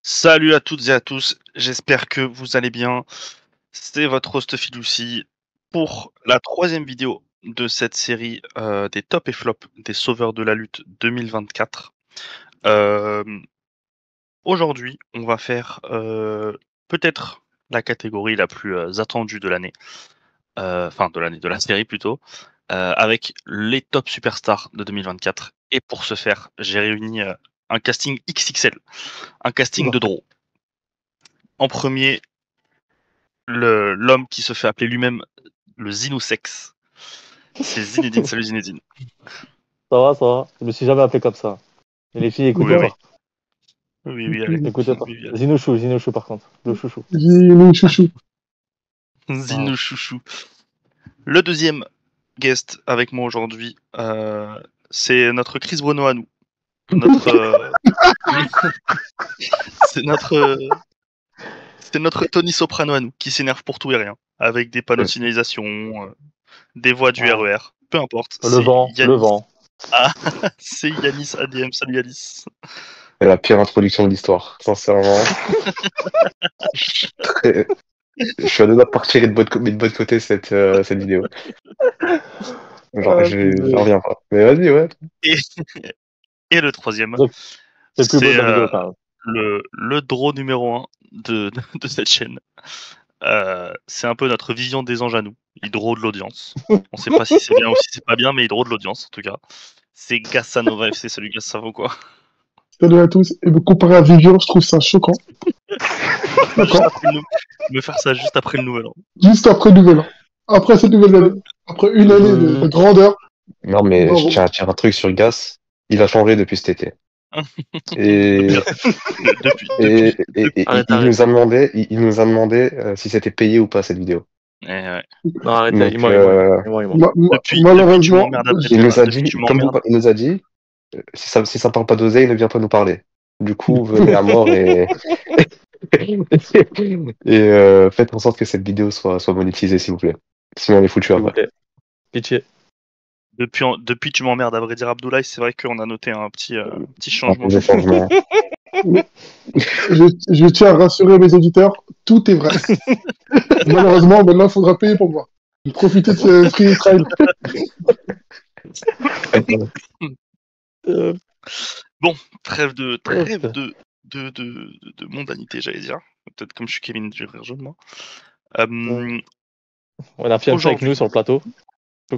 Salut à toutes et à tous, j'espère que vous allez bien. C'est votre host Filoussi pour la troisième vidéo de cette série des top et flop des sauveurs de la lutte 2024. Aujourd'hui, on va faire peut-être la catégorie la plus attendue de l'année, de la série plutôt, avec les top superstars de 2024. Et pour ce faire, j'ai réuni un casting XXL, un casting de draw. En premier, l'homme qui se fait appeler lui-même le Zinousex. C'est Zinedine. Salut Zinedine. Ça va, ça va. Je me suis jamais appelé comme ça. Et les filles, écoutez Oui, pas. oui, allez. Écoutez pas. Oui, allez. Zinouchou par contre. Le chouchou. Zinouchouchou. Zinou chouchou. Le deuxième guest avec moi aujourd'hui, c'est notre Chris Bruno à nous. C'est notre Tony Soprano à nous, qui s'énerve pour tout et rien, avec des panneaux de signalisation, des voix du RER, peu importe. Le vent. Ah, c'est Yanis ADM. Salut Yanis. C'est la pire introduction de l'histoire, sincèrement. Je suis à deux doigts de partir et de bon côté cette vidéo. Genre, j'en reviens pas. Mais vas-y, ouais. Et le troisième, C'est le plus beau de la vidéo, quand même. le draw numéro 1 de cette chaîne. C'est un peu notre vision des anges à nous. Il draw de l'audience. On sait pas si c'est bien ou si c'est pas bien, mais il draw de l'audience en tout cas. C'est Gassanova FC. Salut Gass, ça va ou quoi? Salut à tous. Et me comparer à Vivian, je trouve ça choquant. D'accord. Me faire ça juste après le nouvel an. Juste après le nouvel an. Après cette nouvelle année. Après une année de grandeur. Non, mais je tiens à dire un truc sur Gas. Il a changé depuis cet été. Et il nous a demandé si c'était payé ou pas cette vidéo. Ouais. Non, arrête, donc, malheureusement, il nous a dit si ça parle pas d'oseille, il ne vient pas nous parler. Du coup, venez à mort et faites en sorte que cette vidéo soit monétisée, s'il vous plaît. Sinon, on est foutu après. Pitié. Depuis tu m'emmerdes, à vrai dire, Abdoulaye, c'est vrai qu'on a noté un petit changement. Je tiens à rassurer mes auditeurs, tout est vrai. Malheureusement, maintenant, il faudra payer pour moi. Profitez de ce free trial. Bon, trêve de mondanité, j'allais dire. Peut-être comme je suis Kevin, je vais rire jaunement. On a fiancé avec nous sur le plateau.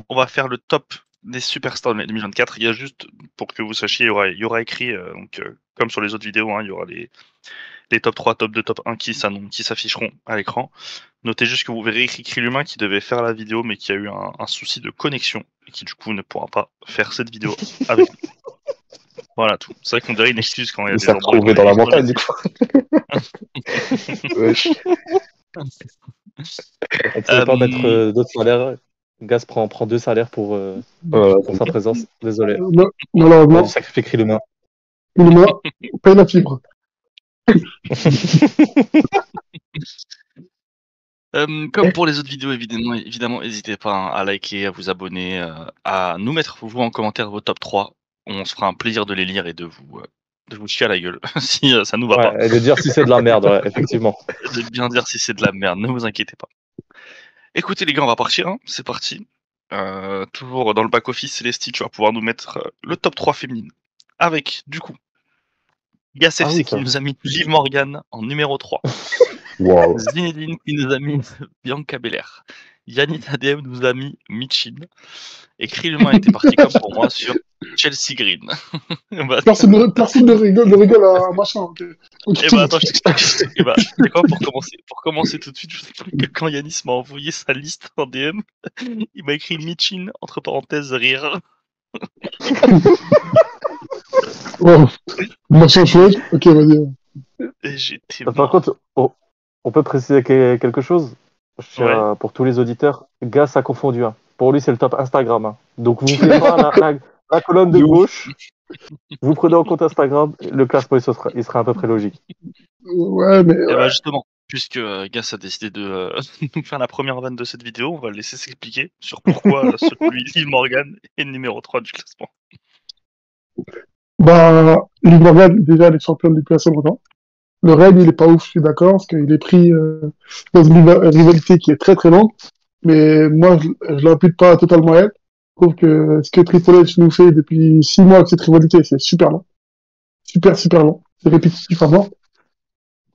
On va faire le top des superstars de 2024. Il y a juste, pour que vous sachiez, il y aura écrit, comme sur les autres vidéos, il y aura les top 3, top 2, top 1 qui s'afficheront à l'écran. Notez juste que vous verrez écrit l'humain qui devait faire la vidéo, mais qui a eu un souci de connexion, et qui du coup ne pourra pas faire cette vidéo avec nous. Voilà tout. C'est vrai qu'on dirait une excuse quand il y a des gens trouvés dans la montagne, du coup. On pouvait pas mettre d'autres salaires. Gaz prend 2 salaires pour sa présence. Désolé. Malheureusement. On a sacrifié Cri l'humain. L'humain paye la fibre. Comme pour les autres vidéos, évidemment, n'hésitez pas à liker, à vous abonner, à nous mettre vous en commentaire vos top 3. On se fera un plaisir de les lire et de vous chier à la gueule si ça nous va pas. Et de dire si c'est de la merde, ouais, effectivement. De bien dire si c'est de la merde, ne vous inquiétez pas. Écoutez les gars, on va partir, c'est parti. Toujours dans le back-office, Célestie, tu vas pouvoir nous mettre le top 3 féminine. Avec, du coup, Gas FC qui nous a mis Liv Morgan en numéro 3. Wow. Zinedine qui nous a mis Bianca Belair. Yannick ADM nous a mis Michin. Et Krillman était parti comme pour moi sur Chelsea Green. Personne ne rigole à machin. Okay. Attends, je t'explique. Pour commencer tout de suite, je vous explique que quand Yanis m'a envoyé sa liste en DM, il m'a écrit Michin, entre parenthèses, rire. Wow. Machin chouette. Ok, vas-y. Par contre, on peut préciser quelque chose pour tous les auditeurs. Gas a confondu. Pour lui, c'est le top Instagram. Donc, vous ne faites pas la colonne de gauche. Vous prenez en compte Instagram. Le classement, il sera à peu près logique. Ouais, mais. Justement, puisque Gas a décidé de nous faire la première vanne de cette vidéo, on va le laisser s'expliquer sur pourquoi celui Liv Morgan est le numéro 3 du classement. Liv Morgan, déjà, elle est championne depuis assez longtemps. Le règne, il est pas ouf, je suis d'accord, parce qu'il est pris dans une rivalité qui est très très longue. Mais moi, je l'impute pas totalement à elle. Je trouve que ce que Triple H nous fait depuis 6 mois avec cette rivalité, c'est super long. Super, super long. C'est répétitif à mort.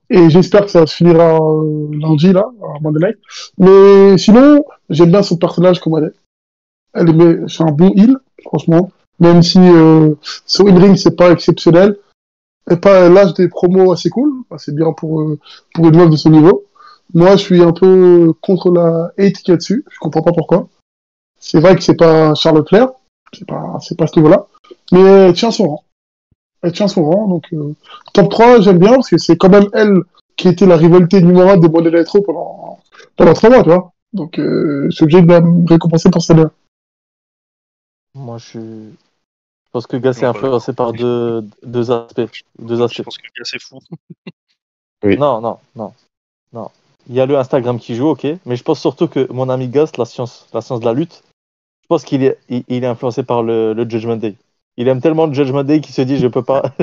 Et j'espère que ça se finira lundi, là, à Monday Night. Mais sinon, j'aime bien son personnage comme elle est. C'est un bon heal, franchement. Même si son in-ring, c'est pas exceptionnel. Et pas l'âge des promos assez cool. Enfin, c'est bien pour une meuf de son niveau. Moi, je suis un peu contre la hate qu'il y a dessus. Je comprends pas pourquoi. C'est vrai que c'est pas Charlotte Flair. C'est pas ce niveau-là. Mais elle tient son rang. Elle tient son rang. Donc, top 3, j'aime bien parce que c'est quand même elle qui était la rivalité numéro 1 des Monday Night Raw pendant 3 mois, tu vois. Donc, je suis obligé de la récompenser pour celle-là. Moi, je pense que Gas est influencé par deux aspects. Je pense que le gars, c'est fou. Oui. Non. Il y a le Instagram qui joue, ok. Mais je pense surtout que mon ami Gas, la science de la lutte, je pense qu'il est influencé par le Judgment Day. Il aime tellement le Judgment Day qu'il se dit je peux pas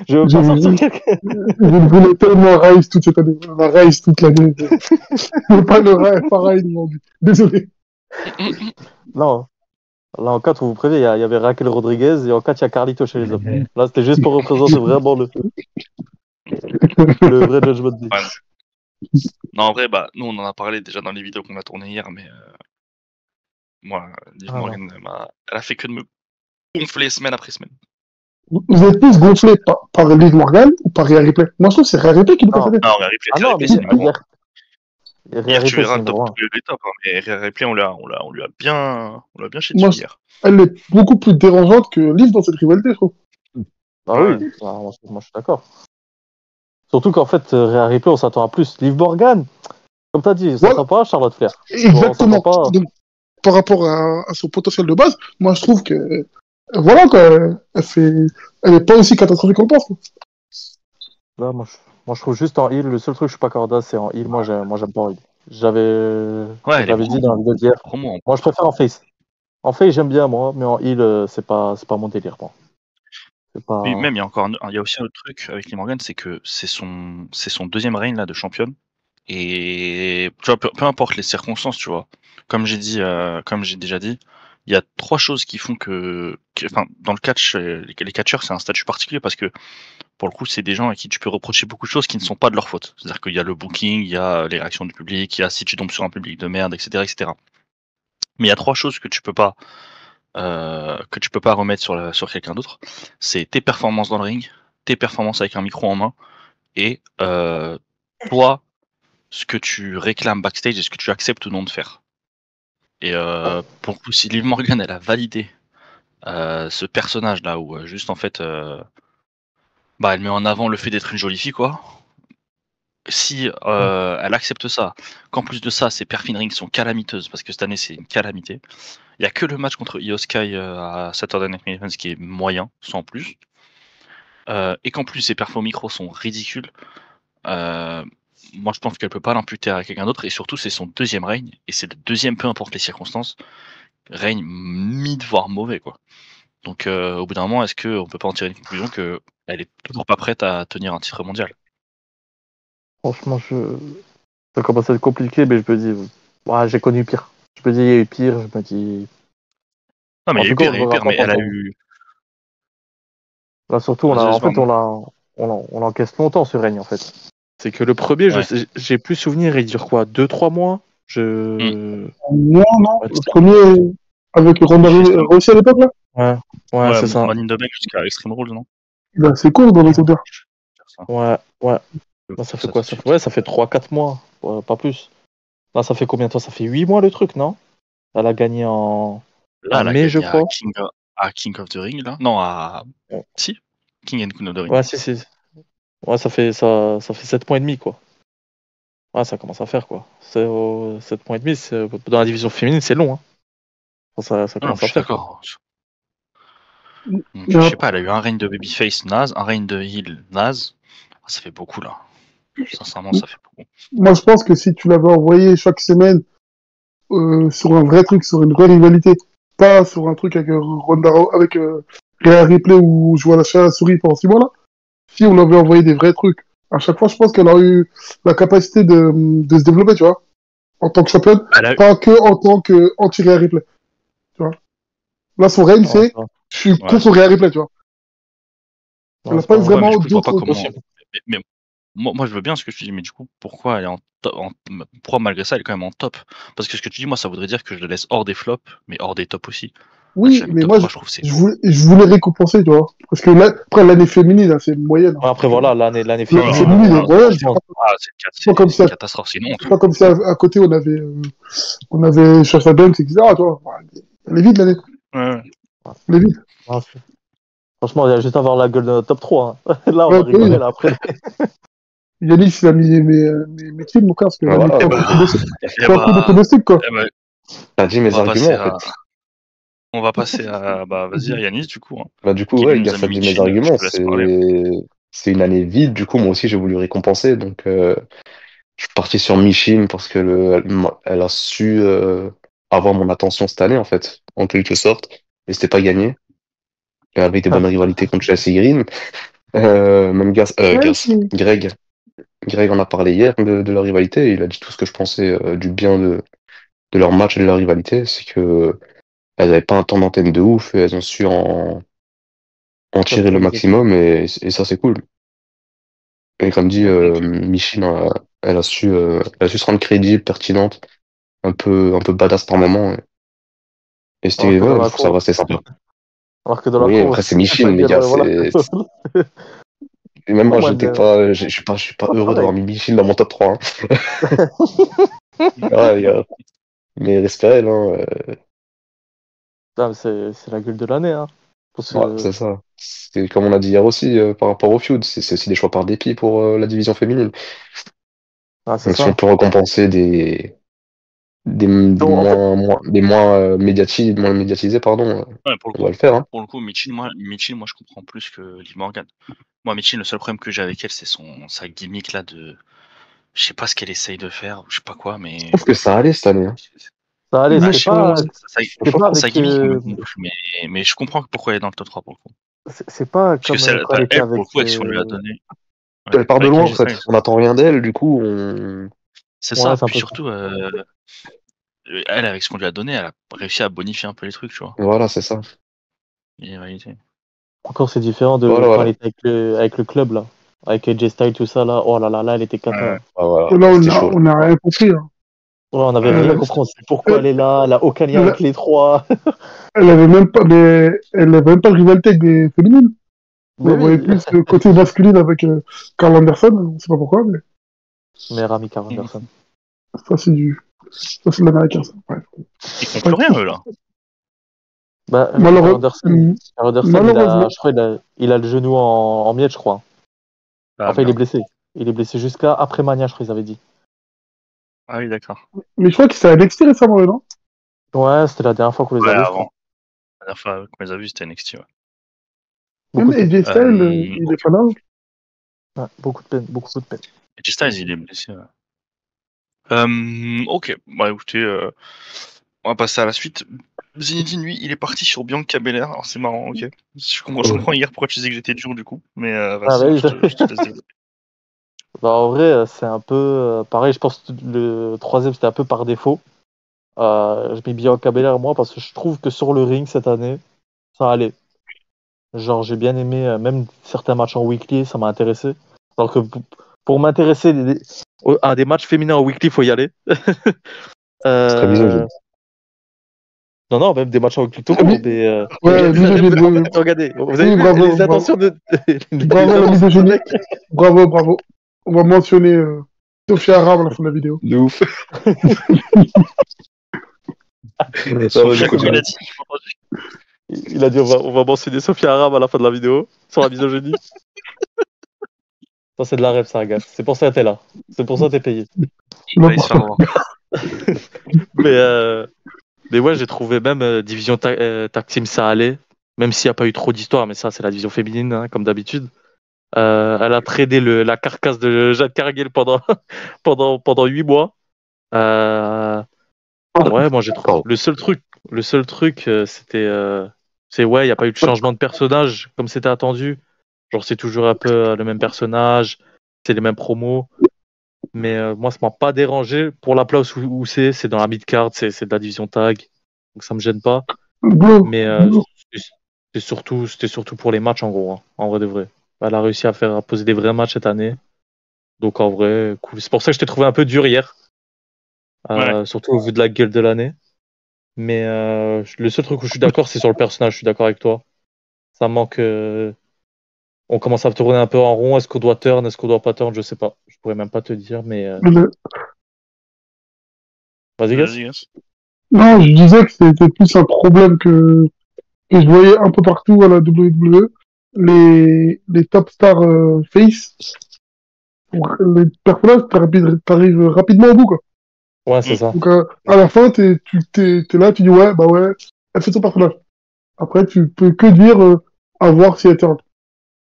sortir quelqu'un. Je voulais tellement Rise toute cette année. On a Rise toute l'année. Je veux pas le Rise, pas Rise aujourd'hui. Désolé. Non. Là, en 4, vous vous prévenez, il y avait Raquel Rodriguez et en 4, il y a Carlito chez les hommes. Là, c'était juste pour représenter vraiment le vrai Judgment Day. Ouais. Non, en vrai, nous, on en a parlé déjà dans les vidéos qu'on a tournées hier, mais moi, Liv Morgan, elle a fait que de me gonfler semaine après semaine. Vous êtes plus gonflé par Liv Morgan ou par Rhea Ripley? Moi, je trouve que c'est Rhea Ripley qui nous fait. Non, Rhea Ripley, c'est numéro 1. Hier, tu verras le top des top, mais Rhea Ripley, on lui a bien chié dessus hier. Elle est beaucoup plus dérangeante que Liv dans cette rivalité, je trouve. Ah oui, moi je suis d'accord. Surtout qu'en fait, Rhea Ripley, on s'attend à plus. Liv Morgan, comme tu as dit, on s'attend pas à Charlotte Flair. Exactement. Donc, par rapport à son potentiel de base, moi je trouve que voilà quoi, elle est pas aussi catastrophique qu'on le pense. Là, moi je trouve juste en heal, le seul truc que je suis pas corda, c'est en heal. Moi j'aime pas en heal. J'avais dit dans la vidéo d'hier. Moi je préfère en face. En face j'aime bien moi, mais en heal c'est pas mon délire moi. Oui, même il y a aussi un autre truc avec Liv Morgan, c'est que c'est son deuxième règne là de championne. Et tu vois, peu importe les circonstances, tu vois. Comme j'ai déjà dit, il y a 3 choses qui font dans le catch, les catcheurs, c'est un statut particulier parce que pour le coup, c'est des gens à qui tu peux reprocher beaucoup de choses qui ne sont pas de leur faute. C'est-à-dire qu'il y a le booking, il y a les réactions du public, il y a si tu tombes sur un public de merde, etc., etc. Mais il y a 3 choses que tu peux pas remettre sur quelqu'un d'autre. C'est tes performances dans le ring, tes performances avec un micro en main, et toi, ce que tu réclames backstage et ce que tu acceptes ou non de faire. Et pour le coup, si Liv Morgan elle a validé ce personnage là où juste en fait elle met en avant le fait d'être une jolie fille quoi. Si elle accepte ça, qu'en plus de ça ses perfs in ring sont calamiteuses parce que cette année c'est une calamité. Il y a que le match contre Io Sky à Saturday Night Main Event qui est moyen, sans plus. Et qu'en plus ses perfs au micro sont ridicules. Moi je pense qu'elle peut pas l'imputer à quelqu'un d'autre et surtout c'est son deuxième règne et c'est le deuxième peu importe les circonstances règne mid voire mauvais quoi. Donc au bout d'un moment est-ce qu'on peut pas en tirer une conclusion que elle est toujours pas prête à tenir un titre mondial? Franchement ça commence à être compliqué mais je me dis j'ai connu pire. Je me dis il y a eu pire, je me dis non mais il y a eu pire mais elle a eu là surtout on encaisse longtemps ce règne en fait. C'est que le premier, j'ai plus souvenir, il dure quoi 2-3 mois Non, le premier avec Ronda Rousey à l'époque là. Ouais, c'est ça. Money in the Bank jusqu'à Extreme Rules, non? C'est court dans les souvenirs. Ouais. Là, ça fait quoi ça fait 3-4 mois, pas plus. Là, ça fait combien de temps? Ça fait 8 mois le truc, non? Elle a gagné en mai, je crois. À King of the Ring, là? Non, Si King and Queen of the Ring. Ouais, si. Ouais, ça fait 7 mois et demi, quoi. Ouais, ça commence à faire, quoi. 7 mois et demi, dans la division féminine, c'est long, hein. Ça commence à faire. D'accord. Je sais pas, elle a eu un règne de babyface naze, un règne de heel naze. Ça fait beaucoup, là. Sincèrement, ça fait beaucoup. Moi, je pense que si tu l'avais envoyé chaque semaine sur un vrai truc, sur une vraie rivalité, pas sur un truc avec Ronda, avec Rhea Ripley où je vois la souris pendant 6 mois, là, si on avait envoyé des vrais trucs À chaque fois, je pense qu'elle a eu la capacité de se développer, tu vois, en tant que championne, pas que en tant qu'anti-Rhea Ripley, tu vois. Là, son règne, c'est je suis contre Rhea Ripley, tu vois. Elle n'a pas eu vraiment d'autres. Mais moi, je veux bien ce que tu dis, mais du coup, pourquoi elle est pourquoi malgré ça, elle est quand même en top? Parce que ce que tu dis, moi, ça voudrait dire que je le laisse hors des flops, mais hors des tops aussi. Oui, mais moi, je voulais récompenser, tu vois. Parce que là, après, l'année féminine, hein, c'est moyenne. Hein. Après, voilà, l'année féminine. C'est moyenne. C'est une catastrophe, sinon. C'est pas comme si à côté, on avait Sasha Banks, etc. Tu vois. Elle est vide, l'année. Ouais. Elle est vide. Franchement, il y a juste à avoir la gueule de notre top 3. Hein. Là, on va rigoler, là, après. Yanis, il a mis mes kills, mon frère, parce que là, c'est un coup de domestique, quoi. T'as dit mes arguments, en fait. On va passer à. Bah, vas-y, Yanis, du coup. Hein. Bah, du coup, ouais, Gas a dit mes arguments. C'est une année vide, du coup, moi aussi, j'ai voulu récompenser. Donc, je suis parti sur Michin parce que elle a su avoir mon attention cette année, en fait, en quelque sorte. Et c'était pas gagné. Elle avait des bonnes rivalités contre Chelsea Green. Même Greg en a parlé hier de leur rivalité. Il a dit tout ce que je pensais du bien de leur match et de leur rivalité. C'est que elles n'avaient pas un temps d'antenne de ouf et elles ont su en tirer le maximum et ça, c'est cool. Et comme dit, Michin, elle a su se rendre crédible, pertinente, un peu badass par moment. Et c'était, ouais, ça restait sympa. Alors que dans la oui, après, c'est Michin, les gars. Et même moi, je suis pas heureux d'avoir mis Michin dans mon top 3. Hein. Ouais, les gars. Mais respect, hein. C'est la gueule de l'année. Hein. Ouais, c'est ça. C'est comme on a dit hier aussi par rapport au feud. C'est aussi des choix par dépit pour la division féminine. Donc si on peut récompenser des moins médiatisés, pardon, on va le faire. Hein. Pour le coup, Michin, moi, je comprends plus que Liv Morgan. Moi, Michin, le seul problème que j'ai avec elle, c'est sa gimmick là de. Je sais pas ce qu'elle essaye de faire, je sais pas quoi, mais. Je trouve que ça allait cette année. Hein. Ça allait, c'est pas. Sa gimmick me gonfle, mais je comprends pourquoi elle est dans le top 3 pour le coup. C'est pas comme elle, pour le coup, si on lui a donné. Elle part de loin, en fait. On n'attend rien d'elle, du coup, C'est ça, puis surtout, elle, avec ce qu'on lui a donné, elle a réussi à bonifier un peu les trucs, tu vois. Voilà, c'est ça. Et réalité. Encore, c'est différent de quand elle était avec le club, là. Avec AJ Styles, tout ça, là. Oh là là, là, elle était cata. Là, on n'a rien compris. Hein. On n'avait rien compris. On sait pourquoi elle est là. Elle a aucun lien avec les trois. Elle n'avait même pas de rivalité avec des féminines. On voyait plus le côté masculine avec Carl Anderson. On ne sait pas pourquoi, mais. Meilleur ami Carl Anderson. Ça, c'est de l'américain, ça. Ouais. Ils font plus rien, eux, là. Bah, Carl Anderson, je crois il a le genou en miettes, je crois. Enfin, il est blessé. Il est blessé jusqu'à après Mania, je crois qu'ils avaient dit. Ah oui, d'accord. Mais je crois qu'il s'est à NXT récemment, non? Ouais, c'était la dernière fois qu'on les a vus. Avant. La dernière fois qu'on les a vus, c'était NXT, ouais. Même AJ Styles, il est pas là. Ouais, beaucoup de peine. AJ Styles, il est blessé, ouais. Ok, bah écoutez, on va passer à la suite. Zinedine, lui, il est parti sur Bianca Belair. Alors c'est marrant, ok. Je comprends hier pourquoi tu disais que j'étais dur du coup, mais vas-y, je te laisse développer. Bah, en vrai, c'est un peu pareil. Je pense que le troisième, c'était un peu par défaut. Je mets Bianca Belair, moi, parce que je trouve que sur le ring cette année, ça allait. Genre, j'ai bien aimé, même certains matchs en weekly, ça m'a intéressé. Alors que pour m'intéresser à des matchs féminins en weekly, il faut y aller. C'est très misogyne. Non, même des matchs en weekly tout court. Regardez, vous avez vu les intentions de. Bravo la misogynie. Bravo. On va mentionner Sophia Aram à la fin de la vidéo. De ouf. Il a dit on va mentionner Sophia Aram à la fin de la vidéo sur la misogynie. Ça, c'est de la rêve, ça, gars. C'est pour ça que t'es là. C'est pour ça que t'es payé. Mais ouais, j'ai trouvé même division tag team, ça allait. Même s'il n'y a pas eu trop d'histoire, mais ça, c'est la division féminine, hein, comme d'habitude. Elle a tradé la carcasse de Jade Cargill pendant 8 mois. Ouais, moi j'ai trouvé. Le seul truc, c'était. Il n'y a pas eu de changement de personnage comme c'était attendu. Genre, c'est toujours un peu le même personnage. c'est les mêmes promos. Mais moi, ça m'a pas dérangé. Pour la place où c'est dans la mid-card, c'est de la division tag. Donc ça me gêne pas. Mais c'était surtout pour les matchs, en gros. Hein, en vrai de vrai. Elle a réussi à poser des vrais matchs cette année. Donc en vrai, cool. C'est pour ça que je t'ai trouvé un peu dur hier. Surtout au vu de la gueule de l'année. Mais le seul truc où je suis d'accord, c'est sur le personnage. Je suis d'accord avec toi. Ça manque. On commence à tourner un peu en rond. Est-ce qu'on doit turn? Est-ce qu'on doit pas turn? Je sais pas. Je pourrais même pas te dire, mais. Vas-y, Gas. Non, je disais que c'était plus un problème que je voyais un peu partout à la WWE. Les top stars face, les personnages, t'arrives rapidement au bout, quoi. Ouais, c'est ça. Donc, à la fin, t'es là, tu dis, ouais, bah ouais, elle fait son personnage. Après, tu peux que dire, à voir si elle turn.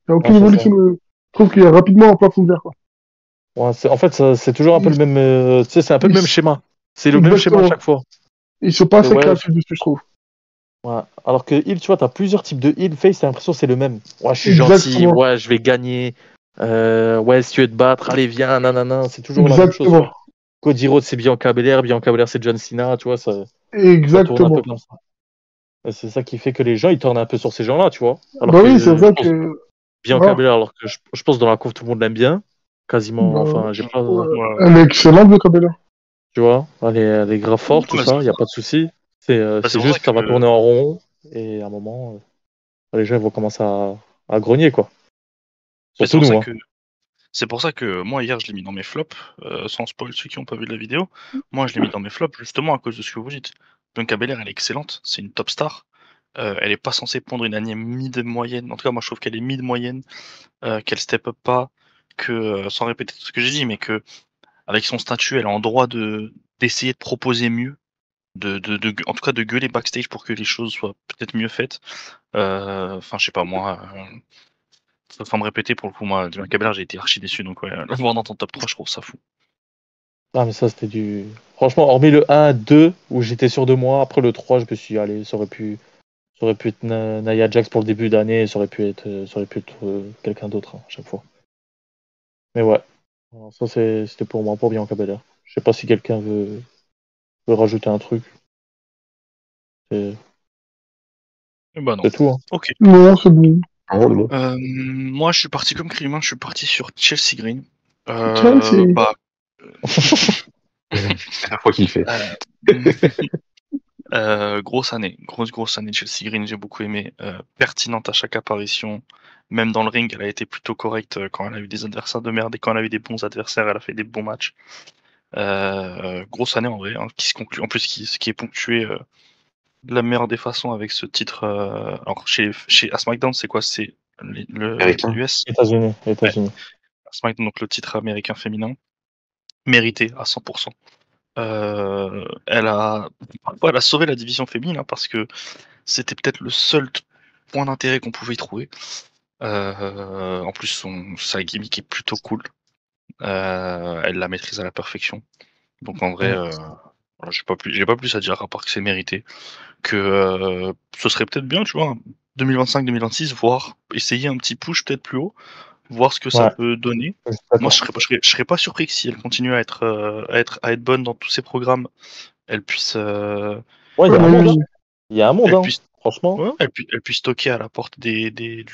Il n'y a aucune évolution. Je trouve qu'il y a rapidement un plafond de verre, quoi. Ouais, en fait, c'est toujours un peu le même. Tu sais, c'est un peu le même schéma. C'est le même schéma à chaque fois. Ils sont pas assez créatifs dessus, je trouve. Ouais. Alors que heal, tu vois, t'as plusieurs types de heal. Face, t'as l'impression que c'est le même. Ouais, je suis gentil. Ouais, je vais gagner. Ouais, si tu veux te battre, allez, viens, nanana. C'est toujours la même chose. Cody Rhodes, c'est Bianca Belair. Bianca Belair, c'est John Cena. Tu vois, ça tourne un peu comme ça. Et c'est ça qui fait que les gens, ils tournent un peu sur ces gens-là, tu vois. Alors oui, c'est vrai que. Bianca Belair, alors que je pense dans la cour, tout le monde l'aime bien. Quasiment. Enfin, j'ai pas. Elle est excellente, Bianca Belair. Tu vois, elle est grave forte, tout ça, il n'y a pas de souci. C'est juste que ça va tourner en rond, et à un moment, les gens vont commencer à grogner, quoi. Surtout nous. C'est pour ça que moi, hier, je l'ai mis dans mes flops, sans spoil ceux qui n'ont pas vu la vidéo. Moi, je l'ai mis dans mes flops justement à cause de ce que vous dites. Bianca Belair, elle est excellente, c'est une top star. Elle est pas censée pondre une année mid-moyenne. En tout cas, moi, je trouve qu'elle est mid-moyenne, qu'elle step up pas, que, sans répéter tout ce que j'ai dit, mais que avec son statut, elle est en droit d'essayer de proposer mieux, en tout cas de gueuler backstage pour que les choses soient peut-être mieux faites. Enfin, je sais pas, moi, sans me répéter, pour le coup, moi, Bianca Belair, j'ai été archi déçu, donc ouais, la voir dans ton top 3, je trouve ça fou. Ah, mais ça, c'était du. Franchement, hormis le 1, 2, où j'étais sûr de moi, après le 3, je me suis dit, allez, ça aurait pu être Nia Jax pour le début d'année, ça aurait pu être quelqu'un d'autre, hein, à chaque fois. Mais ouais, alors, ça, c'était pour moi, pour Bianca Belair. Je sais pas si quelqu'un veut rajouter un truc. Bah non. C'est tout, hein. Ok. Non, c'est bon. Moi, je suis parti comme Crime, je suis parti sur Chelsea Green. Chelsea. Bah... C'est la fois qu'il fait. Grosse année Chelsea Green, j'ai beaucoup aimé. Pertinente à chaque apparition. Même dans le ring, elle a été plutôt correcte quand elle a eu des adversaires de merde et quand elle a eu des bons adversaires, elle a fait des bons matchs. Grosse année en vrai, hein, qui se conclut, en plus qui est ponctuée de la meilleure des façons avec ce titre. Alors chez à SmackDown, c'est quoi? C'est l'US États-Unis. Ouais. À SmackDown, donc le titre américain féminin, mérité à 100%. Elle a sauvé la division féminine, hein, parce que c'était peut-être le seul point d'intérêt qu'on pouvait y trouver. En plus, sa gimmick est plutôt cool. Elle la maîtrise à la perfection. Donc en vrai, j'ai pas plus à dire à part que c'est mérité. Que ce serait peut-être bien, tu vois, 2025-2026, voir essayer un petit push peut-être plus haut, voir ce que ça peut donner. Moi, je serais pas surpris que si elle continue à être bonne dans tous ses programmes, elle puisse. Ouais, il y a un monde, hein, franchement. Ouais, elle puisse toquer à la porte du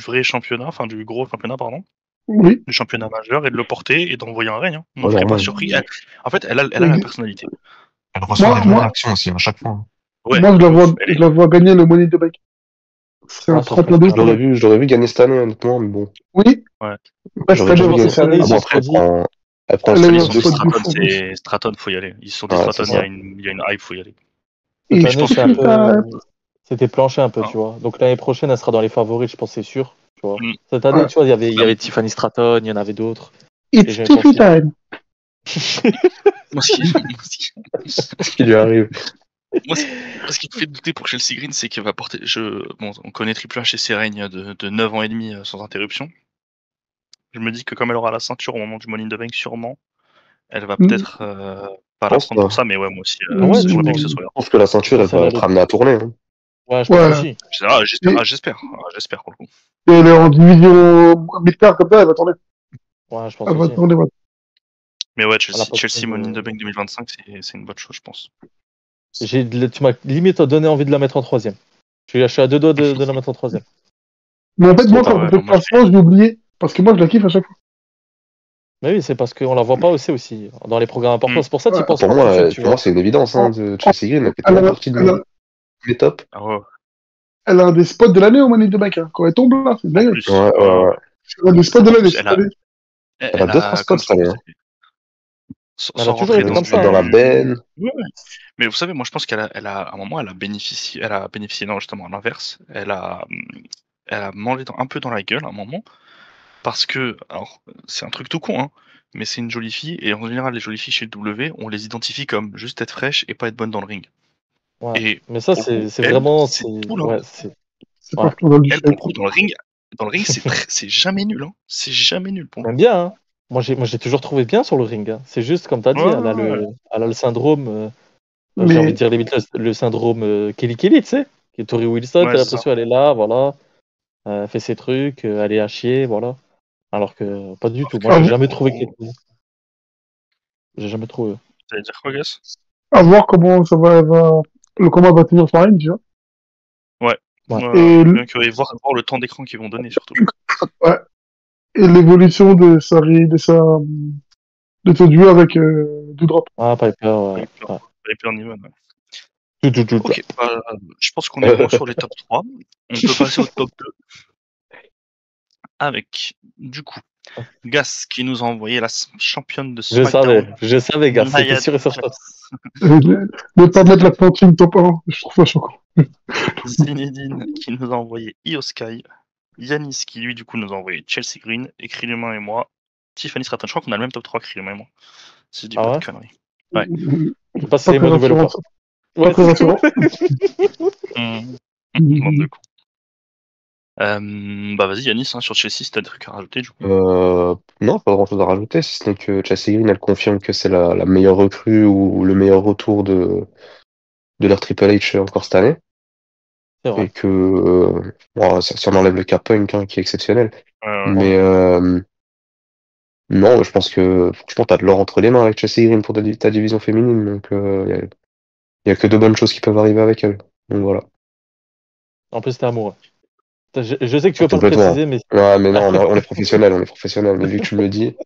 vrai championnat, enfin du gros championnat, pardon. Oui. Du championnat majeur, et de le porter et d'envoyer un règne. Hein. Moi, je serais pas surpris. En fait, elle a la personnalité. Elle reçoit des bonnes réactions aussi à chaque fois. Ouais, moi, je la vois gagner le Money in the Bank. C'est un tremplin de. Je l'aurais vu gagner cette année, honnêtement, mais bon. Oui. Ouais. J'aurais dû gagner cette année. Elle prend Stratton, faut y aller. Ils sont des Stratton, il y a une hype, faut y aller. Je pense c'était planché un peu, tu vois. Donc l'année prochaine, elle sera dans les favoris, je pense, c'est sûr. Tu vois. Cette année, tu vois, il y avait Tiffany Stratton, il y en avait d'autres. It's Tiffany time. Ce qui lui arrive. Moi, ce qui me fait douter pour Chelsea Green, c'est qu'elle va porter. On connaît Triple H et ses règnes de 9 ans et demi sans interruption. Je me dis que comme elle aura la ceinture au moment du Money in the Bank, sûrement, elle va peut-être pas la prendre pour ça, mais ouais, moi aussi. J'aimerais bien que ce soit. Je pense que la ceinture, elle va être amenée à tourner. Hein. Ouais, je pense aussi. J'espère pour le coup. Et elle est en division militaire comme ça, elle va tourner. Ouais, je pense Elle va aussi. tourner. Mais ouais, Elle a pas Chelsea besoin Money in de- the Bank 2025, c'est une bonne chose, je pense. Tu m'as limite donné envie de la mettre en troisième. Je suis à 2 doigts de la mettre en troisième. Mais en fait, moi, trop quand Ah on ouais, fait non, le moi, classement, je l'ai oublié. Parce que moi, je la kiffe à chaque fois. Mais oui, c'est parce qu'on la voit pas aussi dans les programmes importants. Mm. C'est pour ça que tu Ouais. penses pas tout de suite, tu Pour moi, vois. c'est une évidence. Hein, de Chelsea Green, elle fait Elle toujours a, partie de elle a, mes tops. Ah ouais, elle a un des spots de l'année au Money in the Bank. Hein. Quand elle tombe là, c'est en dingue. plus. Ouais, ouais, Ouais, ouais. ouais. C'est un des spots de En l'année plus, cette année. Elle a elle 2-3 a, spots comme cette année. Hein. Elle a sans toujours rentrer été dans comme du... ça. Dans la Hein. benne. Ouais, ouais. Mais vous savez, moi, je pense à un moment, elle a bénéficié, non, justement, à l'inverse. Elle a mangé un peu dans la gueule à un moment. Parce que, alors, c'est un truc tout con, hein, mais c'est une jolie fille, et en général, les jolies filles chez le W, on les identifie comme juste être fraîches et pas être bonnes dans le ring. Ouais. Et Mais ça, pour le coup, c'est elle, vraiment. c'est tout Ouais, l'inverse. C'est Ouais. pas pour le Elle, pour le coup, dans le ring, c'est jamais nul, hein. C'est jamais nul pour le Même coup. bien, hein. Moi, j'ai toujours trouvé bien sur le ring. Hein. C'est juste, comme tu as dit, Ouais, ouais. elle a le syndrome, j'ai envie de Mais dire limite le syndrome Kelly Kelly, tu sais. Qui est Tori Wilson, Ouais, t'as c'est ça. l'impression elle est là, voilà. Elle fait ses trucs, elle est à chier, voilà. Alors que pas du tout. Moi, j'ai jamais trouvé qu'elle était. J'ai jamais trouvé. T'allais dire quoi, Gas? à voir comment le combat va tenir sur Reigns, tu vois. Ouais. Ouais. Ouais, je suis bien curieux. Voir le temps d'écran qu'ils vont donner, surtout. Ouais. Et l'évolution de son duo avec Doudrop. Ah, Piper, ouais. Piper Niven, ouais. Tout. Ok, je pense qu'on est bon sur les top 3. On peut passer au top 2. Avec, du coup, Gas qui nous a envoyé la championne de SmackDown. Je savais, gars, c'était Nia sûr et certain. Jax. Ne pas mettre la plantine top 1, je trouve ça choquant. Zinedine qui nous a envoyé Io Sky. Yanis qui lui du coup nous a envoyé Chelsea Green. Et Krillman et moi, Tiffany Stratton. Je crois qu'on a le même top 3, Krillman et moi. Si je dis Ah pas de ouais? conneries. Ouais. Je sais pas si Pas c'est très ma nouvelle ou rassurant. pas. Pas Ouais, très rassurant. Bande de cons. Bah vas-y Yanis, hein, sur Chelsea, si t'as des trucs à rajouter du coup. Non, pas grand chose à rajouter, si ce n'est que Chelsea Green, elle confirme que c'est la meilleure recrue ou le meilleur retour de leur Triple H encore cette année. c'est vrai. Et que bon, si on enlève le K-Punk hein, qui est exceptionnel. Ouais. Mais non, je pense que franchement, t'as de l'or entre les mains avec Chelsea Green pour ta division féminine. Donc y a que de bonnes choses qui peuvent arriver avec elle. Donc voilà. En plus, t'es amoureux. Je sais que tu veux pas le Complètement. préciser, mais Ouais, mais non, on est professionnels, Mais vu que tu me le dis,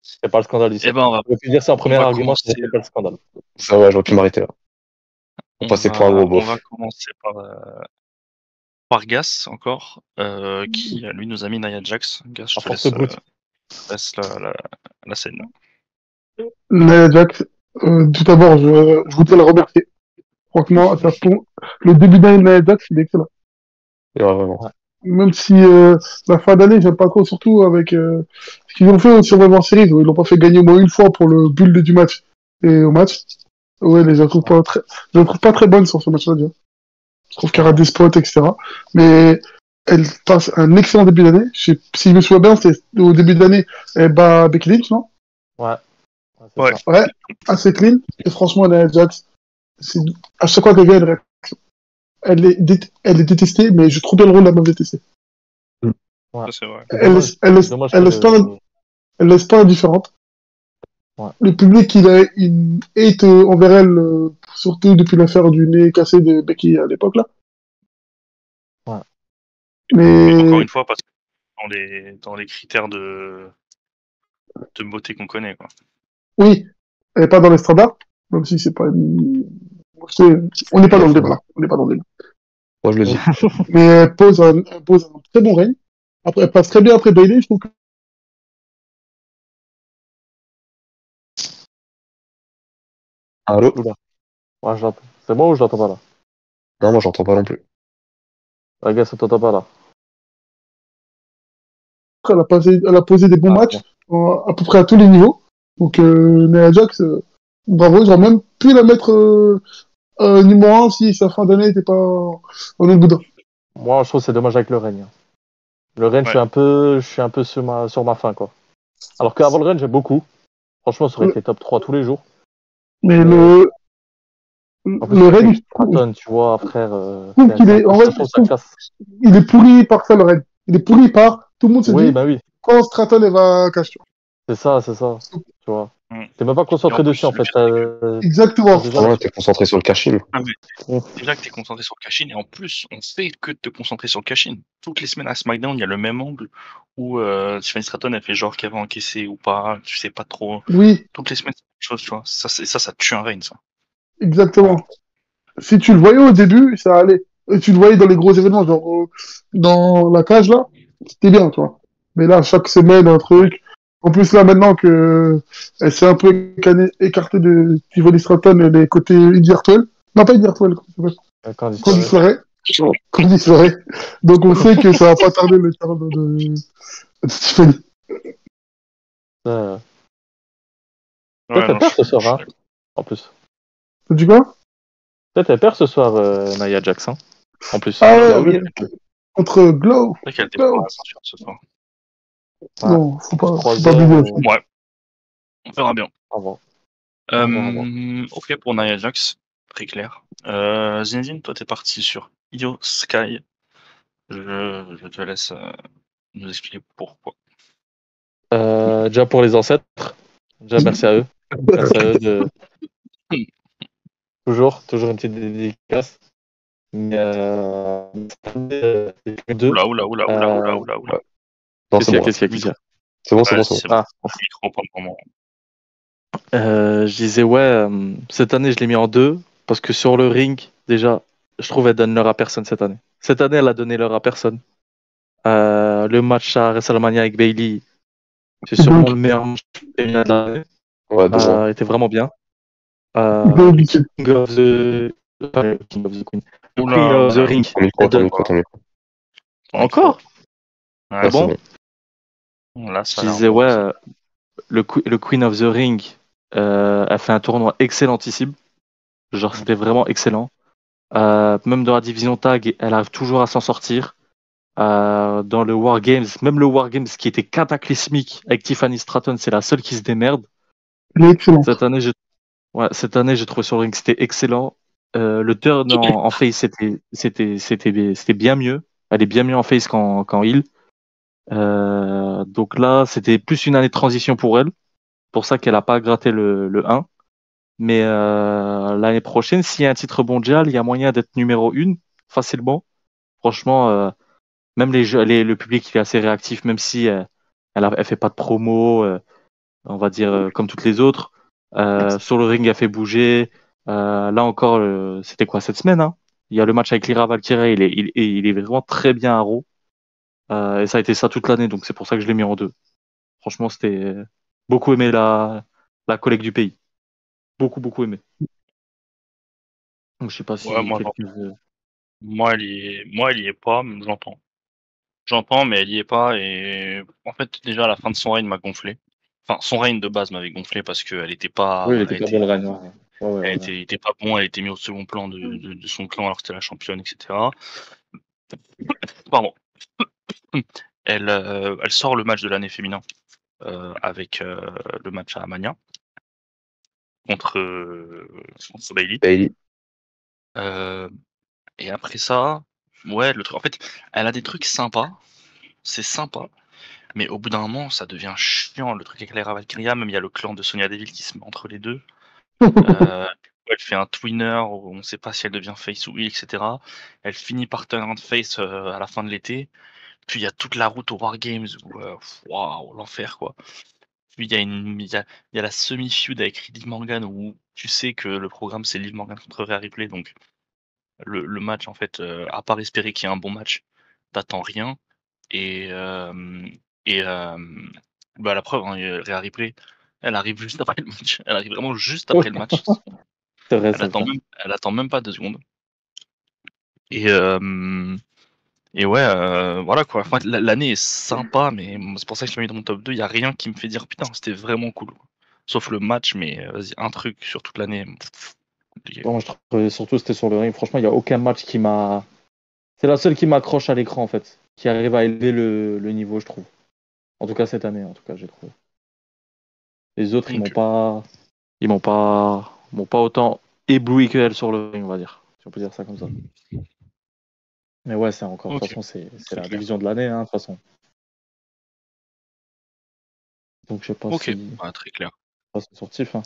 c'est pas le scandale du Eh siècle. ben Je peux dire ça en premier va argument, commencer. c'est pas le scandale. ça va, j'aurais pu m'arrêter là. On passait pour un gros On beauf. va commencer par Gas encore, qui lui nous a mis Nia Jax. Gas, je À te force laisse, brute. laisse la scène. Nia Jax, tout d'abord, je voudrais la remercier. Franchement, le début d'année de Nia Jax, il est excellent. Et vraiment. Ouais. Même si la fin d'année, j'aime pas trop, surtout avec ce qu'ils ont fait au Survivor Series, où ils l'ont pas fait gagner au moins une fois pour le build du match et au match. Ouais, je la trouve pas très bonne sur ce match-là, déjà. Je trouve qu'il y aura des spots, etc. Mais elle passe un excellent début d'année. Si je me souviens bien, c'est au début de l'année, elle bat Becky Lynch, non? Ouais. C'est Ouais. ça. Ouais, assez clean. Et franchement, Nia Jax, à chaque fois qu'elle vient, elle est détestée, mais je trouve bien le rôle de la meuf détestée. Ouais. Ça, c'est vrai. Dommage Elle laisse pas indifférente. Ouais. Le public, il hate envers elle, surtout depuis l'affaire du nez cassé de Becky à l'époque, là. Ouais. Mais Encore une fois, parce que dans les critères de beauté qu'on connaît, quoi. oui, elle est pas dans les standards, même si c'est pas on n'est pas dans le débat, là. On n'est pas dans le débat. Moi, je le dis. Mais elle pose un très bon règne. Après, elle passe très bien après Bailey, je trouve que... Allô? Oula. Ouais, j'entends. C'est moi ou je l'entends pas là? Non, moi, j'entends pas non plus. Ouais, gars, ça t'entend pas là. Elle a posé des bons matchs, à peu près à tous les niveaux. Donc, Nia Jax, bravo, ils auraient même pu la mettre numéro 1 si sa fin d'année n'était pas en boudin. Moi, je trouve que c'est dommage avec le règne. Le règne, Ouais. je suis un peu sur ma fin, quoi. Alors qu'avant le règne, j'aime beaucoup. Franchement, ça aurait été top 3 tous les jours. Mais En plus, le avec règne, Stratton, tu vois, frère. je trouve qu'il est, en vrai, je trouve ça classe. il est pourri par ça, le règne. Il est pourri par tout le monde se Oui, dit, bah oui. quand Stratton elle va cash, tu C'est ça, c'est ça. Tu vois. Mm. T'es même pas Et concentré en plus, dessus, en le fait. pire, c'est que vois. Exactement. Déjà, Ouais, t'es concentré sur le cash-in. ah, mais déjà que tu es concentré sur le cash-in, et en plus, on fait que de te concentrer sur le cash-in. Toutes les semaines à SmackDown, il y a le même angle où Tiffany Stratton, elle fait genre qu'elle va encaisser ou pas, tu sais pas trop. Oui, Toutes les semaines, c'est quelque chose, tu vois. Ça tue un reign, ça. exactement. Si tu le voyais au début, ça allait. Et tu le voyais dans les gros événements, genre dans la cage, là, c'était bien, tu vois. Mais là, chaque semaine, un Ouais. truc. En plus, là, maintenant que elle s'est un peu écartée de Tiffany Stratton et les côtés Indy Hartwell. Non, pas Indy Hartwell, comment ça s'appelle Candice Candice LeRae. LeRae. Candice LeRae. Donc, on sait que ça va pas tarder le terme de Tiffany. Ça Ouais, fait non, peur ce je soir, suis hein, d'accord. en plus. Tu dis quoi? Ça fait peur ce soir, Nia Jax, hein, en plus. Ah Bah ouais, oui. contre Glow. C'est vrai qu'elle défend Glow. la ceinture ce soir. Ouais. Non, faut pas Troisième, abuser aussi. Ouais, on verra bien. à voir. À voir. Ok pour Nia Jax, très clair. Zinedine, toi t'es parti sur Io Sky. Je te laisse nous expliquer pourquoi. Déjà pour les ancêtres, déjà merci à eux. Merci à eux de toujours une petite dédicace. Mais c'est deux. Oula. Non, c'est bon, là. Qu'est-ce qu'il y a C'est bon, c'est bon, Vas-y, c'est bon. c'est bon. Ah, Le micro pendant un moment. je disais ouais, cette année je l'ai mis en 2 parce que sur le ring, déjà, je trouve elle donne l'heure à personne cette année. Cette année, elle a donné l'heure à personne. Le match à WrestleMania avec Bailey, c'est C'est sûrement donc, le meilleur match féminin de l'année. Ouais, de loin. Était vraiment bien. donc, Le King of the... pas le King of the Queen. Le Queen of the Oula. Ring. Ton micro, Elle ton donne... micro, ton micro. Encore? Ouais, C'est Ouais, c'est bon? bon. Là, Je ça a l'air disais bon ouais, aussi. le Queen of the Ring a fait un tournoi excellentissime. Genre, c'était vraiment excellent. Même dans la division tag, elle arrive toujours à s'en sortir. Dans le War Games, même le War Games qui était cataclysmique avec Tiffany Stratton, c'est la seule qui se démerde. il est excellent. Cette année, j'ai trouvé sur le ring c'était excellent. Le turn en face, c'était bien mieux. Elle est bien mieux en face qu'en heel. Donc là, c'était plus une année de transition pour elle. Pour ça qu'elle n'a pas gratté le 1. Mais l'année prochaine, s'il y a un titre mondial, il y a moyen d'être numéro 1 facilement. Franchement, même le public il est assez réactif, même si elle fait pas de promo, on va dire comme toutes les autres. Sur le ring, elle fait bouger. Là encore, c'était quoi cette semaine, hein. Il y a le match avec Lyra Valkyria, il est vraiment très bien à Raw. Et ça a été ça toute l'année, donc c'est pour ça que je l'ai mis en 2. Franchement, c'était beaucoup aimé la collègue du pays. Beaucoup aimé. Donc, je sais pas Ouais, si quelqu'un veut. moi, elle y est pas, mais j'entends. J'entends, mais elle y est pas. Et en fait, déjà, la fin de son règne m'a gonflé. Enfin, son règne de base m'avait gonflé parce qu'elle était pas. Oui, il Voilà, était pas bon le règne. Ouais. elle était pas bon, elle était mise au second plan de son clan alors que c'était la championne, etc. Pardon. Elle sort le match de l'année féminin avec le match à Mania contre Bailey. Bailey. Et après ça, ouais, le truc. En fait, elle a des trucs sympas. C'est sympa. Mais au bout d'un moment, ça devient chiant. Le truc avec Lyra Valkyria, même il y a le clan de Sonya Deville qui se met entre les deux. Elle fait un twinner, où on ne sait pas si elle devient face ou heel, etc. Elle finit par turn and face à la fin de l'été. Puis il y a toute la route au War Games où, waouh, l'enfer quoi. Puis il y a la semi-feud avec Liv Morgan où tu sais que le programme c'est Liv Morgan contre Rhea Ripley, donc le match en fait, à part espérer qu'il y ait un bon match, t'attends rien. Et, bah, la preuve, hein, Rhea Ripley, elle arrive juste après le match. Elle arrive vraiment juste après le match. C'est vrai, c'est vrai. Elle attend même pas 2 secondes. Et, et ouais, voilà quoi. Enfin, l'année est sympa, mais c'est pour ça que je l'ai mis dans mon top 2. Il y a rien qui me fait dire putain, c'était vraiment cool. Sauf le match, mais vas-y, un truc sur toute l'année. Compliqué. Bon, moi, je trouve surtout c'était sur le ring. Franchement, il n'y a aucun match qui m'a. C'est la seule qui m'accroche à l'écran en fait, qui arrive à élever le niveau, je trouve. En tout cas cette année, en tout cas, j'ai trouvé. Les autres, Donc, m'ont pas autant ébloui que elle sur le ring, on va dire. Si on peut dire ça comme ça. Mais ouais, c'est encore. De toute ok, façon, c'est c'est la clair. division de l'année, hein, de toute façon. Donc je sais pas Ok, si très clair. c'est sortif. Hein.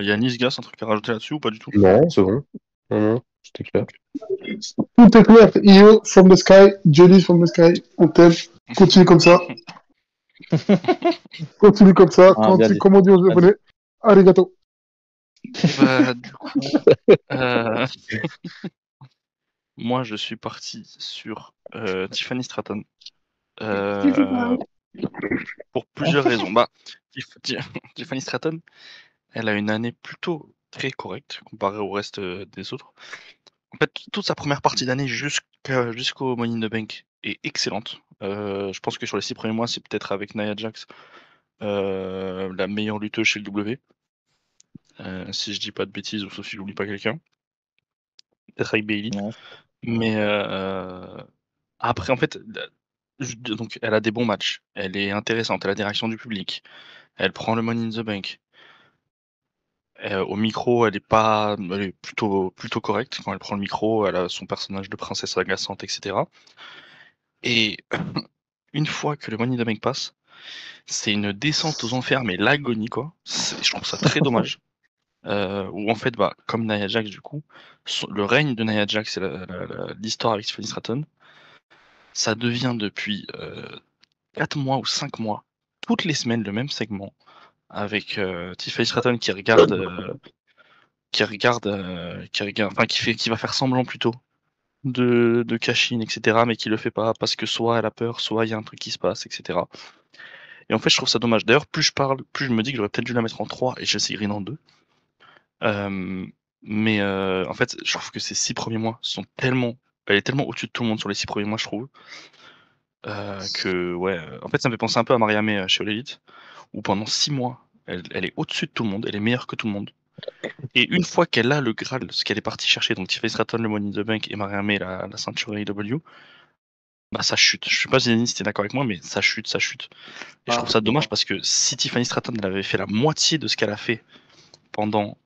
Yanis, Gas, un truc à rajouter là-dessus ou pas du tout? Non, c'est bon. Non, c'était clair. Tout est clair. Io from the sky, Johnny from the sky. On t'aime. Continue comme ça. Continue comme ça. Bien dit. Comme on dit aux Japonais. Arigato. Bah, du coup, euh, moi je suis parti sur Tiffany Stratton. Pour plusieurs raisons. Bah, Tiffany Stratton, elle a une année plutôt très correcte comparée au reste des autres. En fait, toute sa première partie d'année jusqu'au Money in the Bank est excellente. Je pense que sur les 6 premiers mois, c'est peut-être avec Nia Jax la meilleure lutteuse chez le W. Si je dis pas de bêtises ou sauf si j'oublie pas quelqu'un. Peut-être avec Bailey. Non. Mais après, en fait, donc elle a des bons matchs. Elle est intéressante. Elle a des réactions du public. Elle prend le Money in the Bank. Au micro, elle est plutôt correcte. Quand elle prend le micro, elle a son personnage de princesse agaçante, etc. Et une fois que le Money in the Bank passe, c'est une descente aux enfers, mais l'agonie, quoi. Je trouve ça très dommage. Où en fait, comme Nia Jax, du coup, le règne de Nia Jax et l'histoire avec Tiffany Stratton, ça devient depuis 4 mois ou 5 mois, toutes les semaines, le même segment, avec Tiffany Stratton qui va faire semblant plutôt de cash-in, etc., mais qui le fait pas parce que soit elle a peur, soit il y a un truc qui se passe, etc. Et en fait, je trouve ça dommage. D'ailleurs, plus je parle, plus je me dis que j'aurais peut-être dû la mettre en 3 et Chelsea Green en 2. Mais en fait, je trouve que ces 6 premiers mois sont tellement. Elle est tellement au-dessus de tout le monde sur les 6 premiers mois, je trouve. Que, ouais. En fait, ça me fait penser un peu à Mariamé chez All Elite, où pendant 6 mois, elle est au-dessus de tout le monde, elle est meilleure que tout le monde. Et une fois qu'elle a le Graal, ce qu'elle est partie chercher, donc Tiffany Stratton, le Money in the Bank, et Mariamé, la ceinture AEW, ça chute. Je sais pas si Denis était d'accord avec moi, mais ça chute. Et je trouve ça dommage parce que si Tiffany Stratton elle avait fait la moitié de ce qu'elle a fait pendant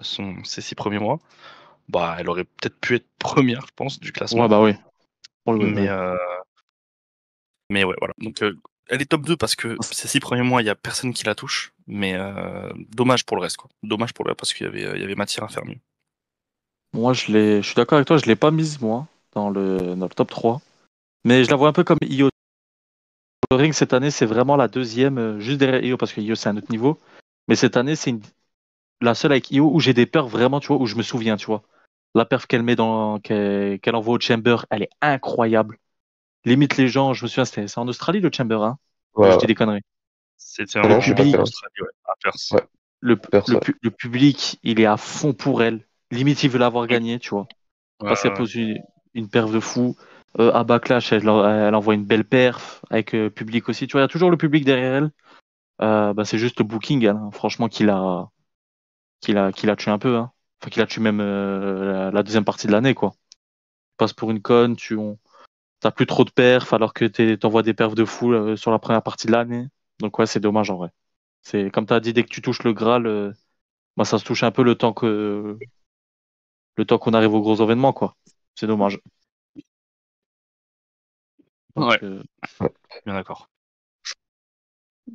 ses 6 premiers mois, elle aurait peut-être pu être première, je pense, du classement. Ouais, bah oui. Mais ouais, voilà. Donc elle est top 2 parce que ces 6 premiers mois, il y a personne qui la touche. Mais dommage pour le reste, quoi. Dommage pour le reste parce qu'il y avait matière à faire mieux. Moi, je suis d'accord avec toi, je l'ai pas mise, moi, dans le top 3. Mais je la vois un peu comme Io. Le ring, cette année, c'est vraiment la deuxième, juste derrière Io, parce que Io, c'est un autre niveau. Mais cette année, c'est la seule avec Io où j'ai des perfs vraiment, tu vois, où je me souviens, tu vois. La perf qu'elle met qu'elle envoie au Chamber, elle est incroyable. Limite, les gens, je me souviens, c'est en Australie, le Chamber, hein. Ouais, Je dis des conneries. C'était non, en je sais pas faire. Australie, ouais, à Perth. Ouais. Le public, il est à fond pour elle. Limite, il veut l'avoir gagnée, tu vois. Parce qu'elle pose une perf de fou. À Backlash, elle envoie une belle perf avec public aussi. Tu vois, il y a toujours le public derrière elle. C'est juste le booking, hein, franchement, qui l'a tué un peu. Hein. Enfin, qui l'a tué même la deuxième partie de l'année, quoi. Tu passes pour une conne, t'as plus trop de perfs alors que t'envoies des perfs de fou sur la première partie de l'année. Donc ouais, c'est dommage en vrai. C'est comme t'as dit, dès que tu touches le Graal, ça se touche un peu le temps qu'on arrive aux gros événements, quoi. C'est dommage. Donc, Ouais, bien d'accord.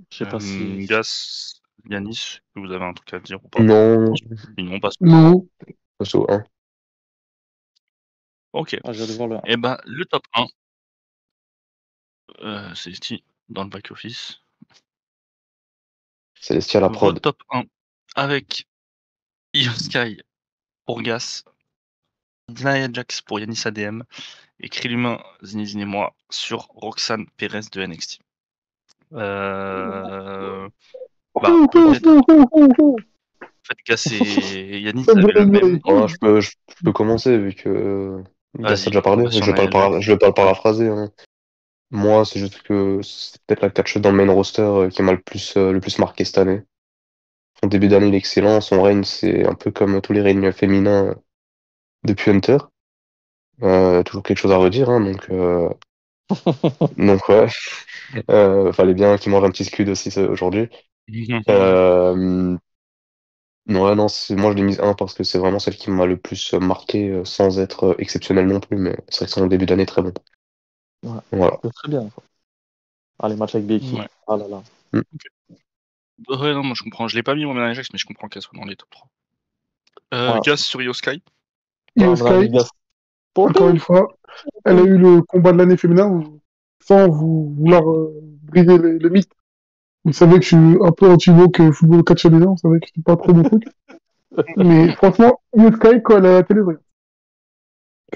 je sais pas si. Gas, Yanis, vous avez un truc à dire ou pas? Non, Sinon, on passe. Non. perso, hein. Ok. Je vais devoir le. Et le top 1, c'est ici, dans le back-office. Célestia la prod. Votre top 1 avec Io Sky pour Gas, Nia Jax pour Yanis ADM et Krilumain, Zinedine et moi sur Roxane Perez de NXT. En fait, Gas et Yanis avaient le même. Je peux commencer vu que Gas a Vas-y, déjà parlé. sur Je vais pas Nia Jax. je vais pas le paraphraser. Hein. Moi, c'est juste que c'est peut-être la catcheuse dans le main roster qui m'a le plus marqué cette année. Son début d'année, il est excellent. Son règne, c'est un peu comme tous les règnes féminins depuis Hunter. Toujours quelque chose à redire, hein, donc ouais. Fallait bien qu'il mange un petit scud aussi aujourd'hui. Ouais, non, moi je l'ai mise 1 parce que c'est vraiment celle qui m'a le plus marqué sans être exceptionnelle non plus, mais c'est vrai que son début d'année est très bon. Ouais. Voilà. C'est très bien. Les matchs avec Becky. Ouais. Ah là là. Ouais, non, moi je comprends. Je l'ai pas mis moi Ajax, mais je comprends qu'elle soit dans les top 3. Voilà. Gas sur Io Sky. Io Voilà, Sky, les gars. encore une fois, elle a eu le combat de l'année féminin sans vouloir briser les mythes. Vous savez que je suis un peu anti-woke football catch féminin, vous savez que c'est pas trop mon truc. Mais franchement, Io Sky, quand elle est à la télé, regarde.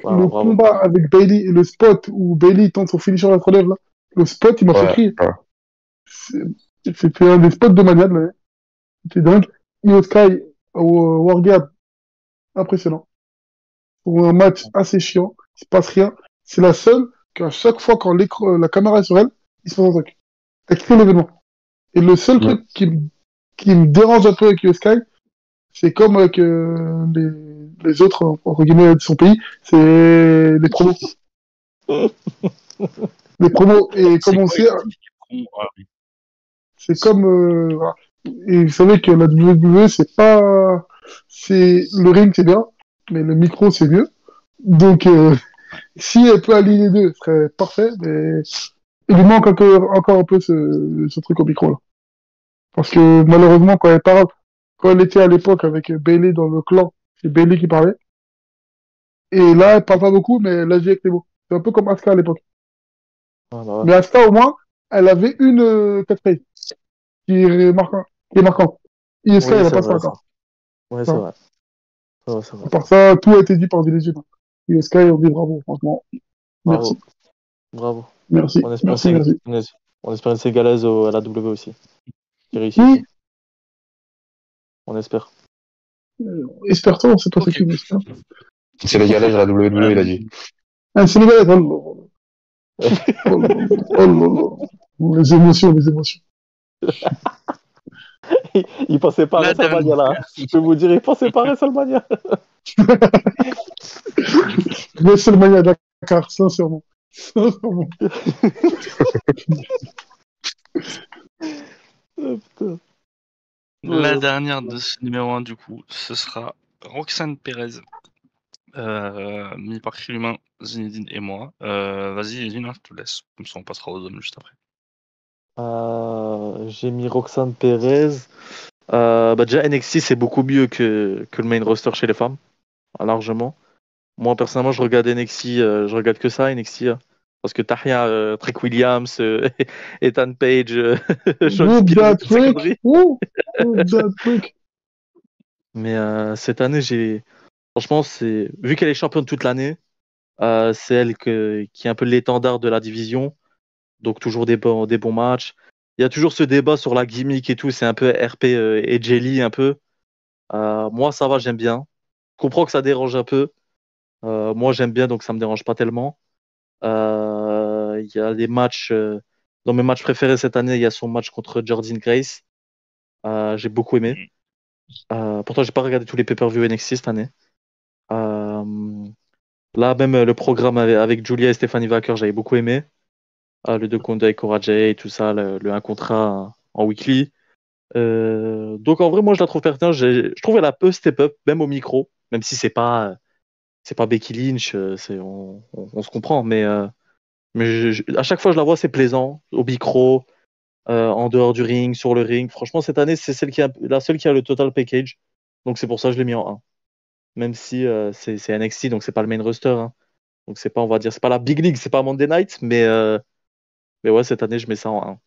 Voilà, Le bravo. combat avec Bailey et le spot où Bailey tente son finisher à la relève, là, le spot, il m'a fait Ouais, crier. ouais. C'était un des spots de maniade, là. C'était dingue. Io Sky au Wargame, impressionnant. Pour un match assez chiant, il se passe rien. C'est la seule qu'à chaque fois quand la caméra est sur elle, il se passe un truc. Elle crée l'événement. Et le seul Mm. truc qui me dérange un peu avec Io Sky, c'est comme avec les autres, entre guillemets, de son pays, c'est les promos. Les promos. Et comme on sait, c'est comme... voilà. Et vous savez que la WWE, c'est pas... Le ring, c'est bien, mais le micro, c'est mieux. Donc, si elle peut aligner les deux, ce serait parfait, mais il lui manque encore un peu ce truc au micro, là. Parce que malheureusement, quand elle parle, quand elle était à l'époque avec Bailey dans le clan, c'est Bailey qui parlait. Et là, elle parle pas beaucoup, mais elle agit avec les mots. C'est un peu comme Asuka à l'époque. Voilà. Mais Asuka, au moins, elle avait une catchphrase qui est marquante. Qui est marquante. Asuka, Oui, elle a c'est pas ça vrai, ça. encore. Oui, c'est Hein. vrai. C'est vrai, c'est vrai. À part ça, tout a été dit par des légendes. Asuka, on dit bravo, franchement. Bravo. Merci. Bravo. Merci. On espère Merci, merci. on espère une ségalaise à la W aussi. Qui réussit. Oui, On espère. espère-t-on, c'est pas ce Ok. qui m'espère. C'est les galèges à la WWE, il a dit. Ah, c'est les gars, oh là là. Oh là là. Oh là là. Les émotions, les émotions. Il pensait pas à La WrestleMania dernière. là. Je peux vous dire, il pensait pas à WrestleMania. WrestleMania Dakar, sincèrement. Sincèrement. Oh, putain. La dernière de ce numéro 1, du coup, ce sera Roxane Perez, mis par Humain, Zinedine et moi. Vas-y, Zinedine, je te laisse. Comme ça, on passera aux hommes juste après. J'ai mis Roxane Perez. Déjà, NXT, c'est beaucoup mieux que le main roster chez les femmes, largement. Moi, personnellement, je regarde NXT, je regarde que ça, NXT. Parce que t'as rien, Trick Williams, Ethan Page, Sean Whoop Spears et that toutes ces freak. conneries. Whoop that freak. Mais cette année, franchement, vu qu'elle est championne toute l'année, c'est elle qui est un peu l'étendard de la division. Donc, toujours des bons matchs. Il y a toujours ce débat sur la gimmick et tout. C'est un peu RP et Jelly, un peu. Moi, ça va, j'aime bien. Je comprends que ça dérange un peu. Moi, j'aime bien, donc ça me dérange pas tellement. Il y a des matchs. Dans mes matchs préférés cette année, il y a son match contre Jordynne Grace. J'ai beaucoup aimé. Pourtant, j'ai pas regardé tous les pay-per-view NXT cette année. Là, même le programme avec Julia et Stephanie Vaker, j'avais beaucoup aimé. Le 2 contre avec Cora Jade et tout ça, le 1 contre 1 en weekly. Donc en vrai, moi je la trouve pertinente. Je trouve qu'elle a peu step up, même au micro, même si c'est pas Becky Lynch, on se comprend, mais à chaque fois je la vois, c'est plaisant, au micro, en dehors du ring, sur le ring. Franchement, cette année, c'est la seule qui a le total package. Donc c'est pour ça que je l'ai mis en 1. Même si c'est NXT, donc c'est pas le main roster, hein. Donc c'est pas, on va dire, c'est pas la Big League, c'est pas Monday Night, mais ouais, cette année, je mets ça en 1.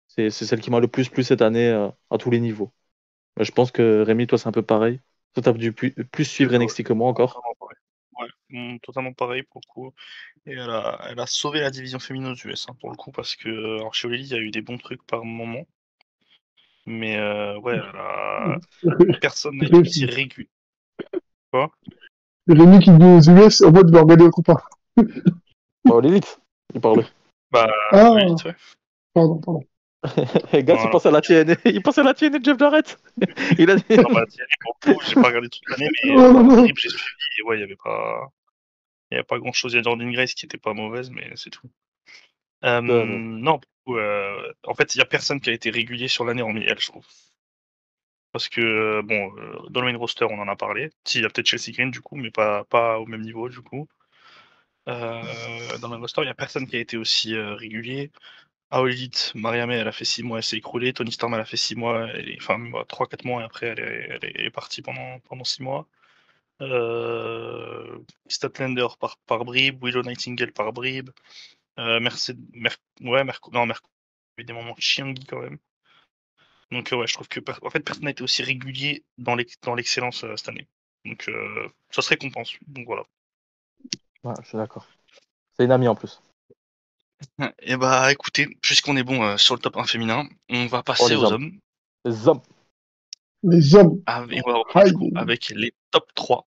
C'est celle qui m'a le plus plu cette année à tous les niveaux. Je pense que Rémi, toi, c'est un peu pareil. Toi, t'as dû plus suivre Ouais, NXT que moi encore. totalement pareil. Ouais, totalement pareil pour le coup. Et elle a sauvé la division féminine aux US, hein, pour le coup, parce que alors, chez Oli, il y a eu des bons trucs par moment. Mais ouais, personne n'a été aussi régulier. Quoi? Rémi qui dit aux US, en mode de leur regarder autre part. Oh, l'élite, il parlait. Bah, Ah, vite, ouais. pardon. Gars, il Voilà. pense à la TN. Il pense à la TN de Jeff Jarrett. Il a dit. Non, bah, tiens, pour le coup, j'ai pas regardé toute l'année, mais Oh là par là. bribes, j'ai suivi. Et ouais, il y avait pas grand chose. Il y a Jordan Grace qui était pas mauvaise, mais c'est tout. Non, en fait, il y a personne qui a été régulier sur l'année hormis elle, je trouve. Parce que, bon, dans le main roster, on en a parlé. Si, il y a peut-être Chelsea Green, du coup, mais pas au même niveau, du coup. Dans le main roster, il y a personne qui a été aussi régulier. All Elite, Mariamé, elle a fait 6 mois, elle s'est écroulée. Tony Storm, elle a fait 6 mois, enfin 3-4 mois, et après elle est partie pendant 6 mois. Statlander par bribes, Willow Nightingale par bribes, Mercedes, Merco, il y a des moments chiangui quand même. Donc ouais, je trouve que en fait personne n'a été aussi régulier dans l'excellence cette année. Donc ça se récompense. Donc voilà. Ouais, je suis d'accord. C'est une amie en plus. Et bah écoutez, puisqu'on est bon sur le top 1 féminin, on va passer les aux hommes. hommes. Les hommes. Les hommes. Et on va reprendre, du coup, avec les top 3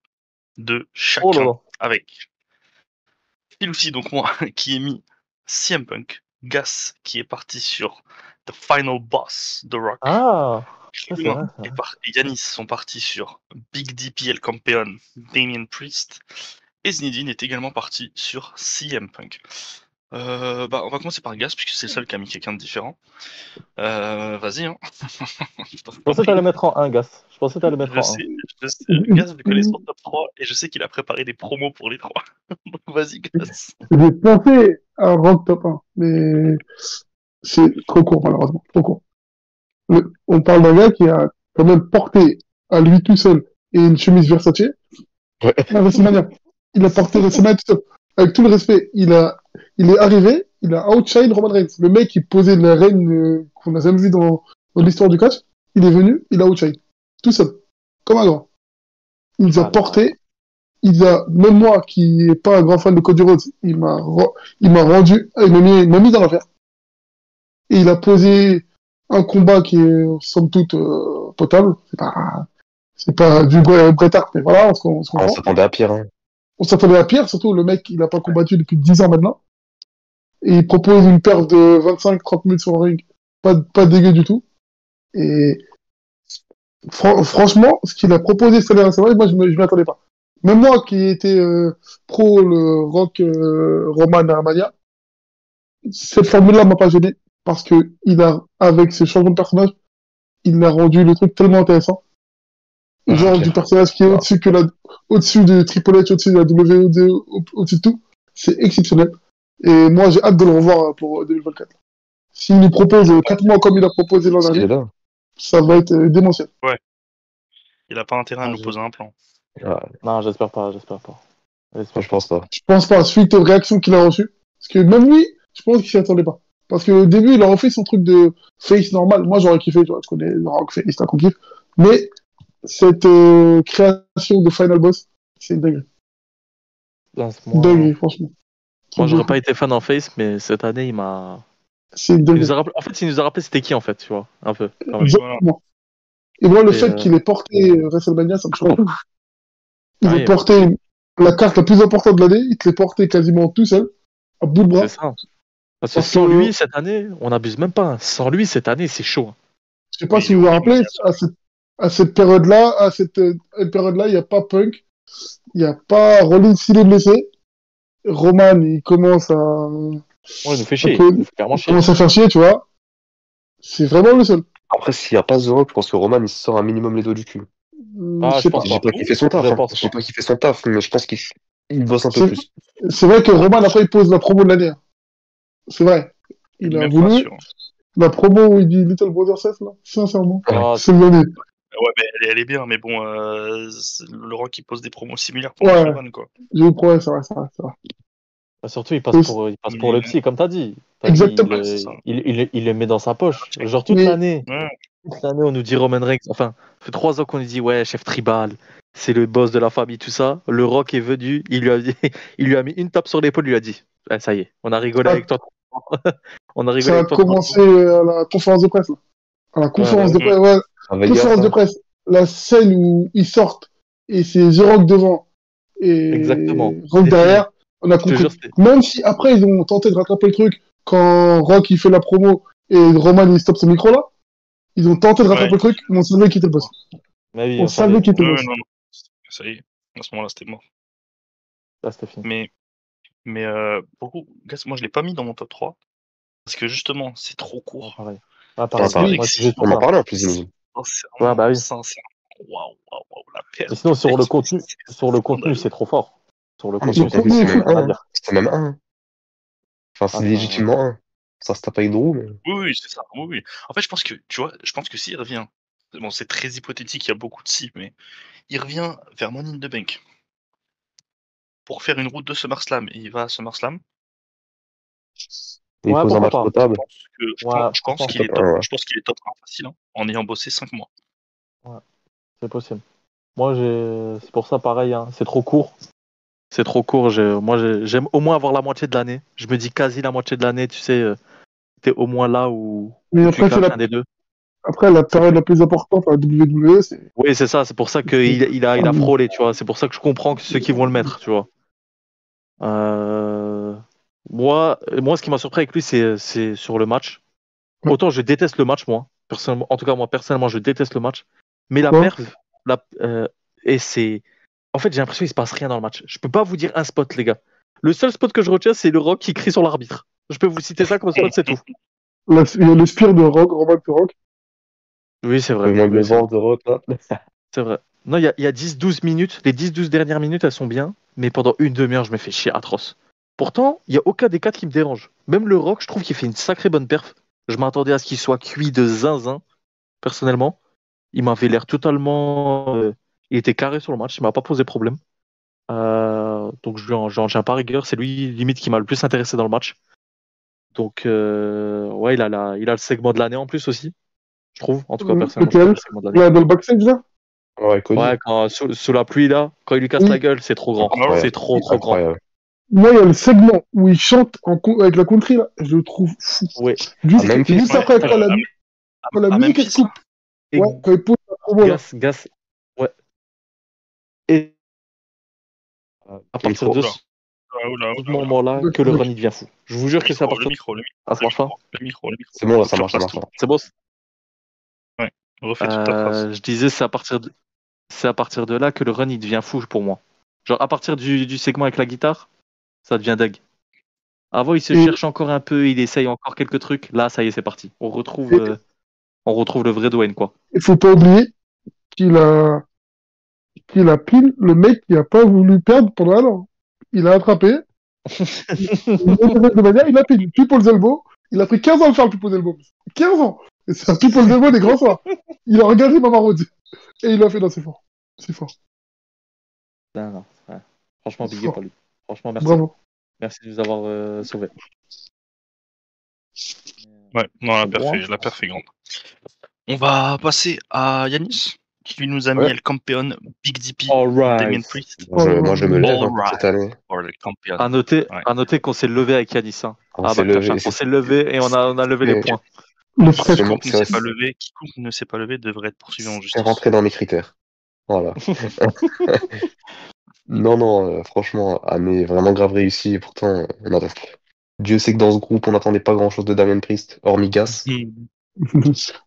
de chacun. Oh là là. Avec Phil aussi, donc moi, qui ai mis CM Punk, Gas qui est parti sur The Final Boss de Rock. Ah, Chilwell et Yanis sont partis sur Big DPL Campeon, Damien Priest. Et Zinedine est également parti sur CM Punk. On va commencer par Gas, puisque c'est le seul qui a mis quelqu'un de différent. Vas-y, hein. Je pensais que t'allais mettre en 1, Gas. Je pensais que t'allais mettre en 1. Je sais, Gas, je connais son top 3 et je sais qu'il a préparé des promos pour les 3. Donc vas-y, Gas. J'ai pensé à Rock top 1, mais c'est trop court, malheureusement. Trop court. On parle d'un gars qui a quand même porté à lui tout seul et une chemise Versace. Ouais. Il a porté WrestleMania tout seul. Avec tout le respect, il est arrivé, il a outshine Roman Reigns. Le mec qui posait la reine qu'on n'a jamais vu dans l'histoire du catch, il est venu, il a outshine. Tout seul. Comme un grand. Il nous a porté. Même moi qui n'est pas un grand fan de Cody Rhodes, il m'a rendu, il m'a mis dans l'affaire. Et il a posé un combat qui est, somme toute, potable. C'est pas du Bret Hart, mais voilà, on se comprend. On s'attendait à pire, hein. On s'attendait à pire, surtout le mec, il a pas combattu depuis 10 ans maintenant. Et il propose une perf de 25-30 minutes sur le ring. Pas dégueu du tout. Et franchement, ce qu'il a proposé cette année, c'est vrai, moi je m'y attendais pas. Même moi qui étais pro le Rock Roman Armania, cette formule-là m'a pas gêné parce que avec ce changement de personnage, il a rendu le truc tellement intéressant. Genre du personnage qui est au-dessus de Triple H, au-dessus de la WWE, au-dessus de tout, c'est exceptionnel. Et moi j'ai hâte de le revoir pour 2024. S'il nous propose 4 mois comme il a proposé l'an dernier, ça va être démentiel. Ouais. Il a pas intérêt à nous poser un plan. Non, j'espère pas. Je pense pas. Je pense pas, suite aux réactions qu'il a reçues. Parce que même lui, je pense qu'il s'y attendait pas. Parce qu'au début, il a refait son truc de face normal. Moi, j'aurais kiffé, tu vois, je connais le rock face, t'as qu'on kiffe. Mais cette création de Final Boss, c'est une dinguerie. Dinguerie, franchement. Moi, j'aurais pas été fan en face, mais cette année, il m'a. C'est une dinguerie. En fait, il nous a rappelé c'était qui, en fait, tu vois, un peu. Exactement. Et moi, le fait qu'il ait porté WrestleMania, ça me choque. Il a porté la carte la plus importante de l'année, il te l'est porté quasiment tout seul, à bout de bras. C'est ça. Parce que sans lui, cette année, on n'abuse même pas. Sans lui, cette année, c'est chaud. Je sais pas si vous vous rappelez, à cette période-là, il n'y a pas Punk, il n'y a pas Rollins s'il est blessé. Roman, il commence à. Ouais, il nous fait chier. Il commence à faire chier, tu vois. C'est vraiment le seul. Après, s'il n'y a pas The Rock, je pense que Roman, il sort un minimum les dos du cul. Je sais pas. Je dis pas qu'il fait son taf. Je sais pas qu'il fait son taf, mais je pense qu'il bosse un peu plus. C'est vrai que Roman, après, il pose la promo de l'année. C'est vrai. Il a voulu. La promo où il dit Little Brother 16, là, sincèrement. C'est l'année. Ouais, mais elle est bien, mais bon, le Rock, il pose des promos similaires pour Roman, quoi. Je vous promets, c'est vrai. Surtout, il passe pour le psy, comme t'as dit. Exactement. Il le met dans sa poche. Genre, toute l'année. Toute l'année, on nous dit Roman Reigns. Enfin, ça fait 3 ans qu'on nous dit, ouais, chef tribal, c'est le boss de la famille, tout ça. Le Rock est venu, il lui a mis une tape sur l'épaule, il lui a dit, ça y est, on a rigolé avec toi. Ça a commencé à la conférence de presse, là. À la conférence de presse, ouais. Conférence de presse. La scène où ils sortent et c'est The Rock devant et Rock derrière, on a compris. Même si après ils ont tenté de rattraper le truc quand Rock il fait la promo et Roman il stoppe ce micro là, ils ont tenté de rattraper le truc, mais on savait qui était le boss. On savait qui était le boss. Non. Ça y est, à ce moment-là c'était mort. Là c'était fini. Mais beaucoup, moi je l'ai pas mis dans mon top 3 parce que justement c'est trop court. Pareil. On en parlait en plus. Ouais, bah oui. Waouh, la perte. Sinon sur le contenu c'est trop fort. Sur le contenu c'est même un. Enfin c'est légitimement un. Ça se tape avec Drew, mais... Oui, c'est ça. Oui. En fait, je pense que s'il revient, bon, c'est très hypothétique, il y a beaucoup de si, mais il revient vers Money in the Bank pour faire une route de SummerSlam et il va à SummerSlam. Il pose un match potable. Je pense qu'il est top 1 facile, hein, en ayant bossé 5 mois. Ouais, c'est possible. Moi, c'est pour ça pareil, hein, c'est trop court. C'est trop court. Moi, j'aime au moins avoir la moitié de l'année. Je me dis quasi la moitié de l'année, tu sais, t'es au moins là où tu clashes un des deux. Après, la période la plus importante à la WWE, c'est... Oui, c'est ça. C'est pour ça qu'il a frôlé, tu vois. C'est pour ça que je comprends que ceux qui vont le mettre, tu vois. Moi, ce qui m'a surpris avec lui, c'est sur le match. Autant je déteste le match, moi. Personnellement, en tout cas, moi, personnellement, je déteste le match. Mais la perf, et c'est... En fait, j'ai l'impression qu'il se passe rien dans le match. Je peux pas vous dire un spot, les gars. Le seul spot que je retiens, c'est le Rock qui crie sur l'arbitre. Je peux vous citer ça comme spot, c'est tout. Il y a le spire de Rock, Roman de Rock. Oui, c'est vrai. Le vent de Rock, là. C'est vrai. Non, il y a 10-12 minutes. Les 10-12 dernières minutes, elles sont bien. Mais pendant une demi-heure, je me fais chier atroce. Pourtant, il n'y a aucun des quatre qui me dérange. Même le Rock, je trouve qu'il fait une sacrée bonne perf. Je m'attendais à ce qu'il soit cuit de zinzin, personnellement. Il m'avait l'air totalement... il était carré sur le match, il m'a pas posé problème. Donc j'en tiens pas rigueur. C'est lui, limite, qui m'a le plus intéressé dans le match. Donc, ouais, il a le segment de l'année en plus aussi. Je trouve, en tout cas, personnellement. Lequel ? Dans le backstage, là ? Ouais, sous la pluie, là, quand il lui casse la gueule, c'est trop grand. C'est trop grand. Moi, il y a le segment où il chante avec la country, là, je le trouve fou. Ouais. Juste après, quand la musique est coupe. Ouais, quand il pose la promo, là. Gas. Ouais. Et à partir de ce moment-là, que le run, il devient fou. Je vous jure que c'est à partir de... Ah, ça marche pas ? Le micro. C'est bon, là, ça marche. C'est bon ? Ouais, refais toute ta phrase. Je disais, c'est à partir de là que le run, il devient fou pour moi. Genre, à partir du segment avec la guitare, ça devient deg. Avant, il se cherche encore un peu, il essaye encore quelques trucs. Là, ça y est, c'est parti. On retrouve le vrai Dwayne, quoi. Il faut pas oublier qu'il a pile le mec qui a pas voulu perdre pendant un an. Il a attrapé. Il a pile. People's Elbow. Il a pris 15 ans de faire le People's Elbow. 15 ans. Et c'est un People's Elbow des grands soirs. Il a regardé Mama Rhodes. Et il a fait, non, c'est fort. C'est fort. Non. Ouais. Franchement, big up pour lui. Franchement, merci. Bravo. Merci de nous avoir sauvés. Ouais, non, la perf est grande. On va passer à Yanis, qui lui nous a mis El Campeon Big DP Damien Priest. Moi, je me lève cette année. À noter qu'on s'est levé avec Yanis. Hein. On s'est levé et on a levé les points. Quiconque ne s'est pas levé devrait être poursuivi en justice. C'est rentré dans mes critères. Voilà. Non, franchement, année vraiment grave réussie. Et pourtant, Dieu sait que dans ce groupe, on n'attendait pas grand-chose de Damien Priest, hormis Gas.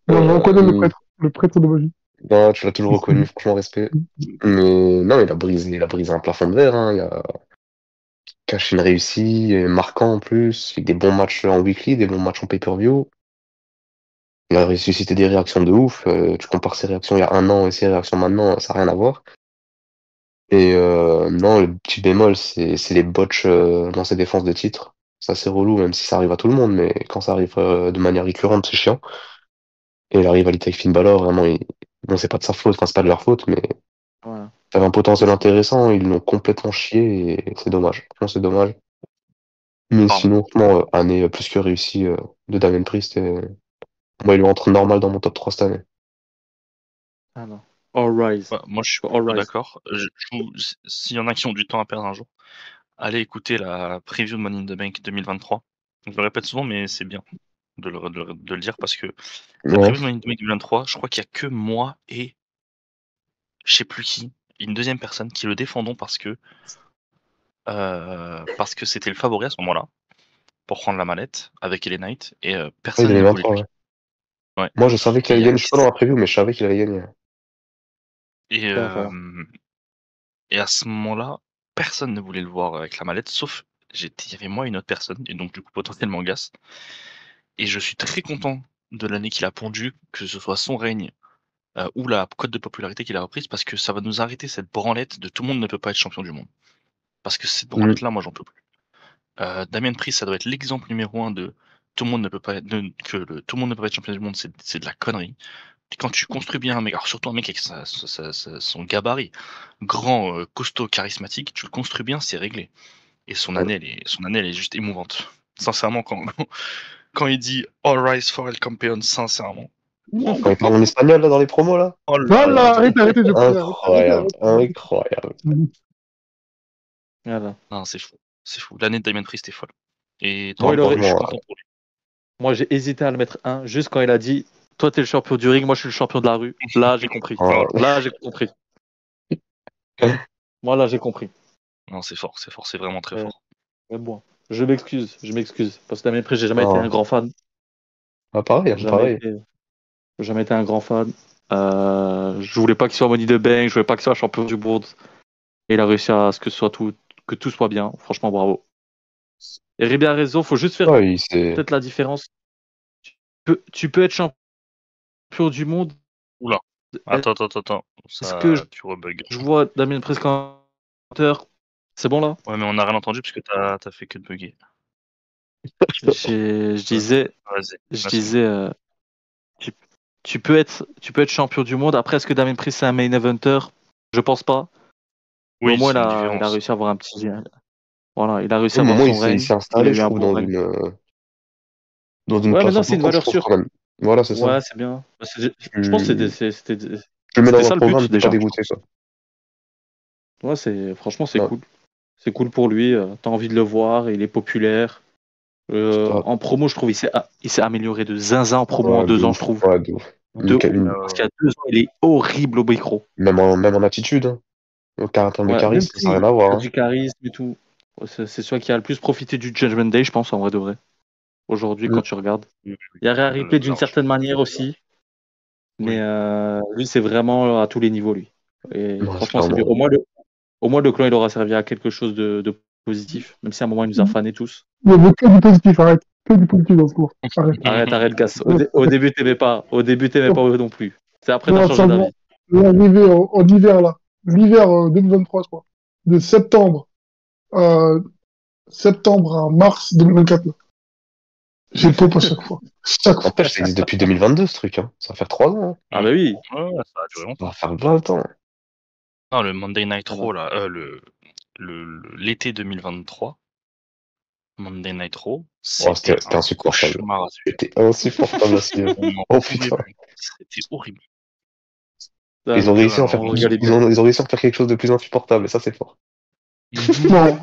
On reconnaît le prêtre de magie. Non, tu l'as toujours reconnu, franchement, respect. Mais non, il a brisé un plafond de verre. Hein. Il a caché une réussite, marquant en plus, avec des bons matchs en weekly, des bons matchs en pay-per-view. Il a ressuscité des réactions de ouf. Tu compares ses réactions il y a un an et ses réactions maintenant, ça n'a rien à voir. Et non, le petit bémol, c'est les botches dans ses défenses de titre. Ça, c'est relou, même si ça arrive à tout le monde, mais quand ça arrive de manière récurrente, c'est chiant. Et la rivalité avec Finn Balor, vraiment, bon, c'est pas de sa faute, enfin, c'est pas de leur faute, mais ça avait un potentiel intéressant, ils l'ont complètement chié et c'est dommage. Franchement, c'est dommage. Mais sinon, année plus que réussie de Damien Priest. Moi, il lui rentre normal dans mon top 3 cette année. Ah non. All rise. Moi, je suis pas d'accord. S'il y en a qui ont du temps à perdre un jour, allez écouter la preview de Money in the Bank 2023. Je le répète souvent, mais c'est bien de le dire parce que la preview de Money in the Bank 2023, je crois qu'il y a que moi et je sais plus qui, une deuxième personne qui le défendons parce que c'était le favori à ce moment-là pour prendre la mallette avec LA Knight et personne ne voulait lui. Ouais. Moi, je savais qu'il allait gagner. Je suis pas dans la preview, mais je savais qu'il allait gagner. Et à ce moment-là, personne ne voulait le voir avec la mallette, sauf il y avait moi et une autre personne, et donc du coup potentiellement Gas. Et je suis très content de l'année qu'il a pondu, que ce soit son règne ou la cote de popularité qu'il a reprise, parce que ça va nous arrêter cette branlette de tout le monde ne peut pas être champion du monde. Parce que cette branlette-là, moi j'en peux plus. Damien Priest, ça doit être l'exemple numéro 1 de tout le monde ne peut pas être, tout le monde ne peut pas être champion du monde, c'est de la connerie. Quand tu construis bien un mec, alors surtout un mec avec son gabarit, grand, costaud, charismatique, tu le construis bien, c'est réglé. Et son année, elle est juste émouvante. Sincèrement, quand il dit All rise for El Campeón, sincèrement. Quand il parle en espagnol là dans les promos là. Oh là Voilà, là. arrêtez, je Incroyable, incroyable. Voilà. Non, c'est fou. C'est fou. L'année de Damien Priest est folle. Et Moi, je suis content pour lui. Moi, j'ai hésité à le mettre 1, juste quand il a dit toi, t'es le champion du ring, moi, je suis le champion de la rue. Là, j'ai compris. Oh. Là, j'ai compris. Moi, là, j'ai compris. Non, c'est fort, c'est vraiment très fort. Mais bon, je m'excuse. Parce que Damien Priest, j'ai jamais été un grand fan. Ah, pareil, pareil. J'ai jamais été un grand fan. Je voulais pas qu'il soit Money the Bank, je voulais pas qu'il soit champion du monde. Et il a réussi à ce que tout soit bien. Franchement, bravo. Et Ribi a raison, faut juste faire peut-être la différence. Tu peux être champion du monde. Oula. Attends. Est-ce que tu rebugs. Je vois Damien Priest commentateur. C'est bon là? Ouais, mais on n'a rien entendu parce que t'as fait que de bugger. Je disais, tu peux être champion du monde. Après, est-ce que Damien Priest c'est un main eventer? Je pense pas. Oui, mais au moins, il a réussi à avoir un petit. Voilà, il a réussi à avoir son règne. Il s'est installé, je trouve, dans une ouais, place maintenant c'est une valeur sûre. Voilà, c'est ça. Ouais, c'est bien. Je pense que c'était. Je le mets dans un programme, déjà. Pas dégoûté, ça. Ouais, franchement, c'est cool. C'est cool pour lui. T'as envie de le voir, il est populaire. En promo, je trouve il s'est amélioré de zinzin en promo en 2 ans, je trouve. Ouais, de ouf. Parce qu'il y a 2 ans, il est horrible au micro. Même en attitude. Hein. Au caractère de charisme, ça n'a rien à voir. Du charisme et tout. C'est celui qui a le plus profité du Judgment Day, je pense, en vrai de vrai. Aujourd'hui, quand tu regardes. Il y a Rhea Ripley d'une certaine manière aussi. Mais lui, c'est vraiment à tous les niveaux, lui. Et franchement, c'est bien. Au moins, le clan, il aura servi à quelque chose de positif. Même si à un moment, il nous a fanés tous. Mais que du positif, arrête. Que du positif dans ce cours. Arrête, Gas. Au début, t'aimais pas. Au début, t'aimais pas non plus. C'est après, t'as changé d'avis. L'arrivée en hiver, là. L'hiver 2023, je crois. De septembre à mars 2024, là. J'ai le top à chaque fois. Ça existe depuis 2022, ce truc. Hein. Ça va faire 3 ans. Hein. Ah bah oui. Ouais, ça a duré longtemps. Ça va faire 20 ans. Non, le Monday Night Raw, là, l'été 2023, Monday Night Raw, c'était insupportable. C'était insupportable à suivre. Oh putain. C'était horrible. Ils ont réussi à faire quelque chose de plus insupportable, et ça, c'est fort. Non.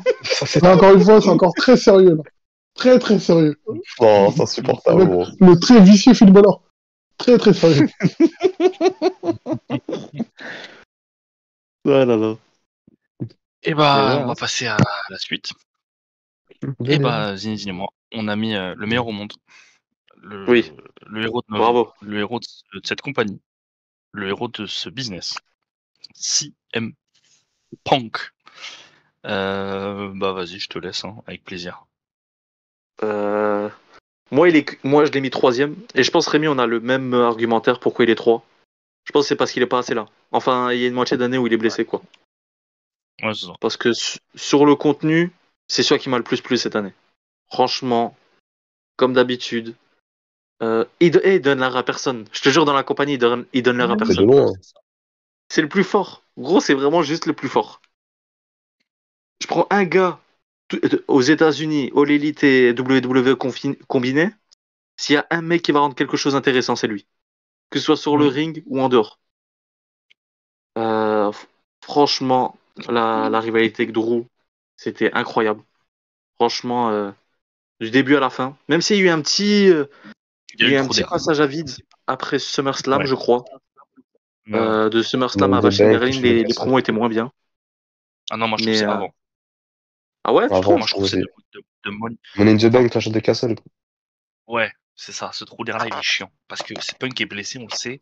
Encore une fois, c'est encore très sérieux, là. Très, très sérieux. Non, c'est insupportable. Le très vicieux Phil Balor. Très, très sérieux. Ouais, là. Et on va passer à la suite. Et Zinedine et moi, on a mis le meilleur au monde. Le héros de cette compagnie. Le héros de ce business. CM Punk. Vas-y, je te laisse, hein, avec plaisir. Moi, je l'ai mis 3e. Et je pense, Rémi, on a le même argumentaire pourquoi il est 3. Je pense que c'est parce qu'il est pas assez là. Enfin, il y a une moitié d'année où il est blessé, quoi. Ouais, c'est ça. Parce que sur le contenu, c'est celui qui m'a le plus plu cette année. Franchement, comme d'habitude. Il donne l'air à personne. Je te jure, dans la compagnie, il donne l'air à personne. C'est le plus fort. Gros, c'est vraiment juste le plus fort. Je prends un gars aux États-Unis, All Elite et WWE combiné. S'il y a un mec qui va rendre quelque chose d'intéressant, c'est lui. Que ce soit sur le ring ou en dehors. Franchement, la rivalité avec Drew, c'était incroyable. Franchement, du début à la fin. Même s'il y a eu un petit, passage à vide après SummerSlam, je crois. De SummerSlam à Machine Ring, les promos étaient moins bien. Ah non, moi je trouve c'est avant. Ah ouais, moi je trouve c'est de Money in the Bank, Clash of the Castle. Ouais, c'est ça. Ce trou d'air là, il est chiant. Parce que c'est Punk qui est blessé, on le sait.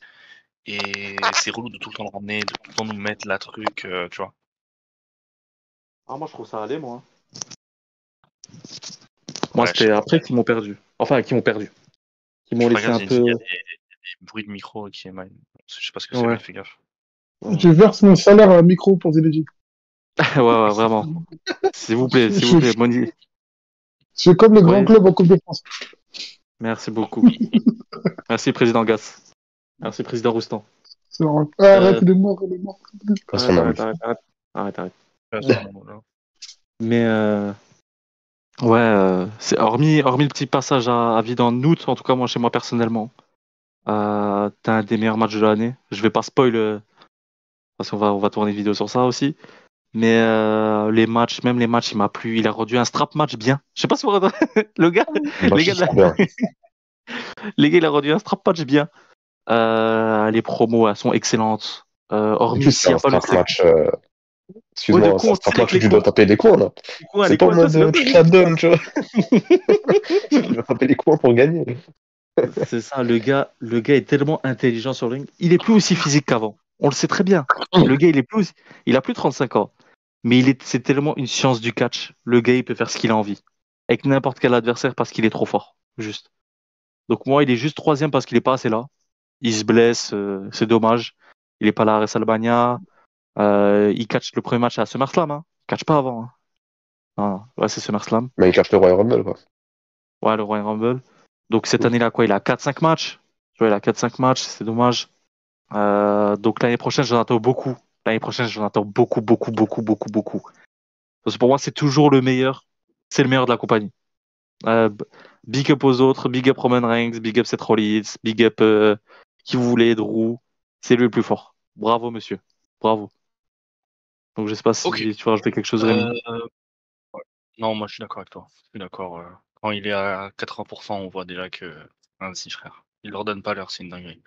Et c'est relou de tout le temps le ramener, de tout le temps nous mettre la truc, tu vois. Ah, moi je trouve ça allait, moi. Moi, c'était après qu'ils m'ont perdu. Enfin, qui m'ont perdu. Qui m'ont laissé un peu. Il y a des bruits de micro qui est mal. Je sais pas ce que c'est, fais gaffe. Je verse mon salaire à un micro pour Zinedine. ouais, vraiment. S'il vous plaît, Money. C'est comme le grand club en Coupe de France. Merci beaucoup. Merci, président Gas. Merci, président Roustan. C'est vrai. Arrête, il est mort. Arrête. Mais c'est hormis le petit passage à vide en août, en tout cas moi chez moi personnellement, t'as un des meilleurs matchs de l'année. Je vais pas spoil parce qu'on va tourner une vidéo sur ça aussi. Mais les matchs, il m'a plu. Il a rendu un strap match bien. Je sais pas si vous le gars, les gars, les gars, il a rendu un strap match bien. Les promos elles sont excellentes. Hormis s'il n'y a pas le match. Excuse-moi, c'est un strap match où tu dois taper les coins là. C'est pas en mode tu te la donnes, tu vois. Tu dois taper les coins pour gagner. C'est ça, le gars est tellement intelligent sur le ring. Il est plus aussi physique qu'avant. On le sait très bien. Le gars, il a plus de 35 ans. Mais c'est tellement une science du catch. Le gars, il peut faire ce qu'il a envie. Avec n'importe quel adversaire parce qu'il est trop fort. Juste. Donc moi, il est juste 3e parce qu'il est pas assez là. Il se blesse, c'est dommage. Il est pas là à WrestleMania. Il catch le premier match à SummerSlam. Hein. Il catch pas avant. Hein. Non. Ouais, c'est SummerSlam. Mais il catch le Royal Rumble, quoi. Ouais, le Royal Rumble. Donc cette année-là, quoi, il a 4-5 matchs. Tu vois, il a 4-5 matchs, c'est dommage. Donc l'année prochaine, j'en attends beaucoup. L'année prochaine, j'en attends beaucoup. Parce que pour moi, c'est toujours le meilleur. C'est le meilleur de la compagnie. Big up aux autres, big up Roman Reigns, big up Seth Rollins, big up qui vous voulez, Drew. C'est lui le plus fort. Bravo, monsieur. Bravo. Donc je sais pas si tu veux rajouter quelque chose, Rémi. Non, moi je suis d'accord avec toi. Je suis d'accord. Quand il est à 80%, on voit déjà que. Vas-y, frère. Il leur donne pas l'heure, c'est une dinguerie.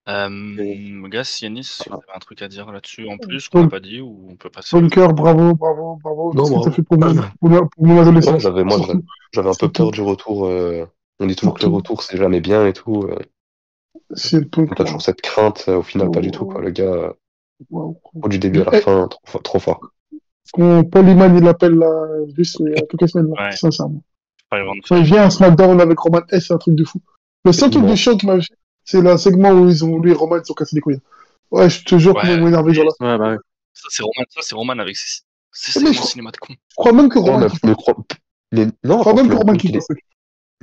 Gas, Yanis, vous avez un truc à dire là-dessus en plus qu'on n'a pas dit ou on peut passer Bunker, bravo. Non, Qu'est-ce que t'as fait pour mon adolescence? J'avais un peu peur du retour. On dit toujours que le retour, c'est jamais bien et tout. C'est le peu. T'as toujours cette crainte. Au final, pas du tout, quoi. Le gars, du début à la fin, trop fort. Quand Paul Heyman, il l'appelle là, juste il y a quelques semaines là, sincèrement. Quand il vient à SmackDown avec Roman S, c'est un truc de fou. Le seul truc de chiant qui m'a fait, c'est le segment où lui et Roman, ils ont cassé les couilles. Ouais, je te jure comment ils m'ont énervé, genre là. Ouais. Ça, c'est Roman avec ses segments cinéma de con. Je crois même que Roman. Non, je crois même que Roman kiffe.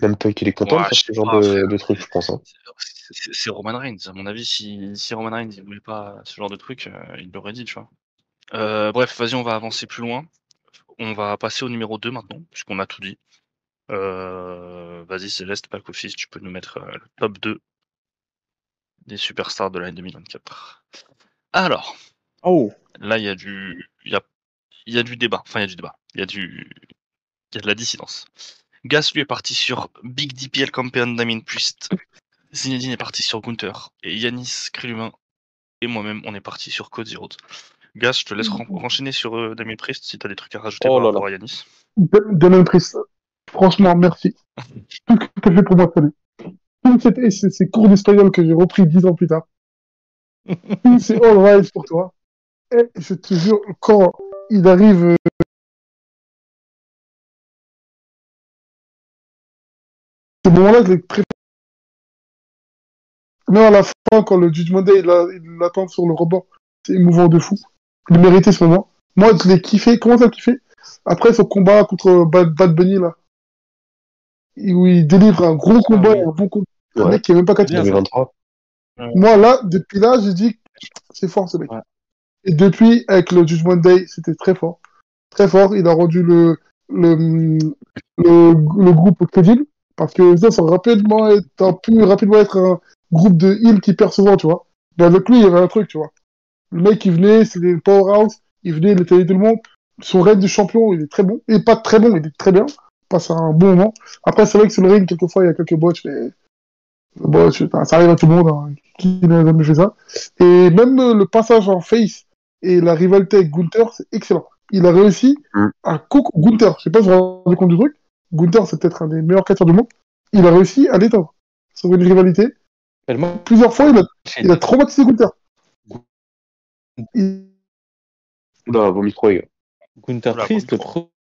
Même pas qu'il est content de faire ce genre de truc, je pense. Hein. C'est Roman Reigns. À mon avis, si Roman Reigns il voulait pas ce genre de truc, il l'aurait dit, tu vois. Bref, vas-y, on va avancer plus loin. On va passer au numéro 2 maintenant, puisqu'on a tout dit. Vas-y, Céleste, Pack Office, tu peux nous mettre le top 2 des superstars de l'année 2024. Alors, là, il y a du débat. Enfin, il y a du débat. Il y a de la dissidence. Gas, lui, est parti sur Big DPL Campeon Damien Priest. Zinedine est parti sur Gunther. Et Yanis, Krilumin et moi-même, on est parti sur Cody Rhodes. Gas, je te laisse renchaîner sur Damien Priest si tu as des trucs à rajouter par rapport à Yanis. Damien Priest, franchement, merci. Tout ce que tu as fait pour moi cette année. Ces cours d'espagnol que j'ai repris 10 ans plus tard. C'est all right pour toi. Et je te jure, quand il arrive. Ce moment-là, je l'ai préféré. Même à la fin, quand le Judgment Day, il l'attend sur le rebord, c'est émouvant de fou. Il méritait ce moment. Moi, je l'ai kiffé. Comment ça, kiffé? Après ce combat contre Bad Bunny, là, où il délivre un gros combat, un bon combat. Un mec qui est même pas 2023. Moi, là, depuis là, j'ai dit, c'est fort, ce mec. Ouais. Et depuis, avec le Judgment Day, c'était très fort. Très fort. Il a rendu le groupe crédible. Parce que ça aurait pu rapidement être un groupe de heal qui perd souvent, tu vois. Mais avec lui, il y avait un truc, tu vois. Le mec, il venait, c'était le powerhouse. Il venait, il était tout le monde. Son raid de champion, il est très bon. Et pas très bon, il est très bien. Il passe un bon moment. Après, c'est vrai que sur le ring, quelquefois, il y a quelques botches, mais ça arrive à tout le monde, hein. Qui n'a jamais fait ça. Et même le passage en face et la rivalité avec Gunther, c'est excellent. Il a réussi à cook Gunther. Je sais pas si vous vous rendez compte du truc. Gunther, c'est peut-être un des meilleurs catcheurs du monde. Il a réussi à l'éteindre sur une rivalité. Plusieurs fois, il a traumatisé Gunther. Oula, vos micros, les gars. Gunther Priest,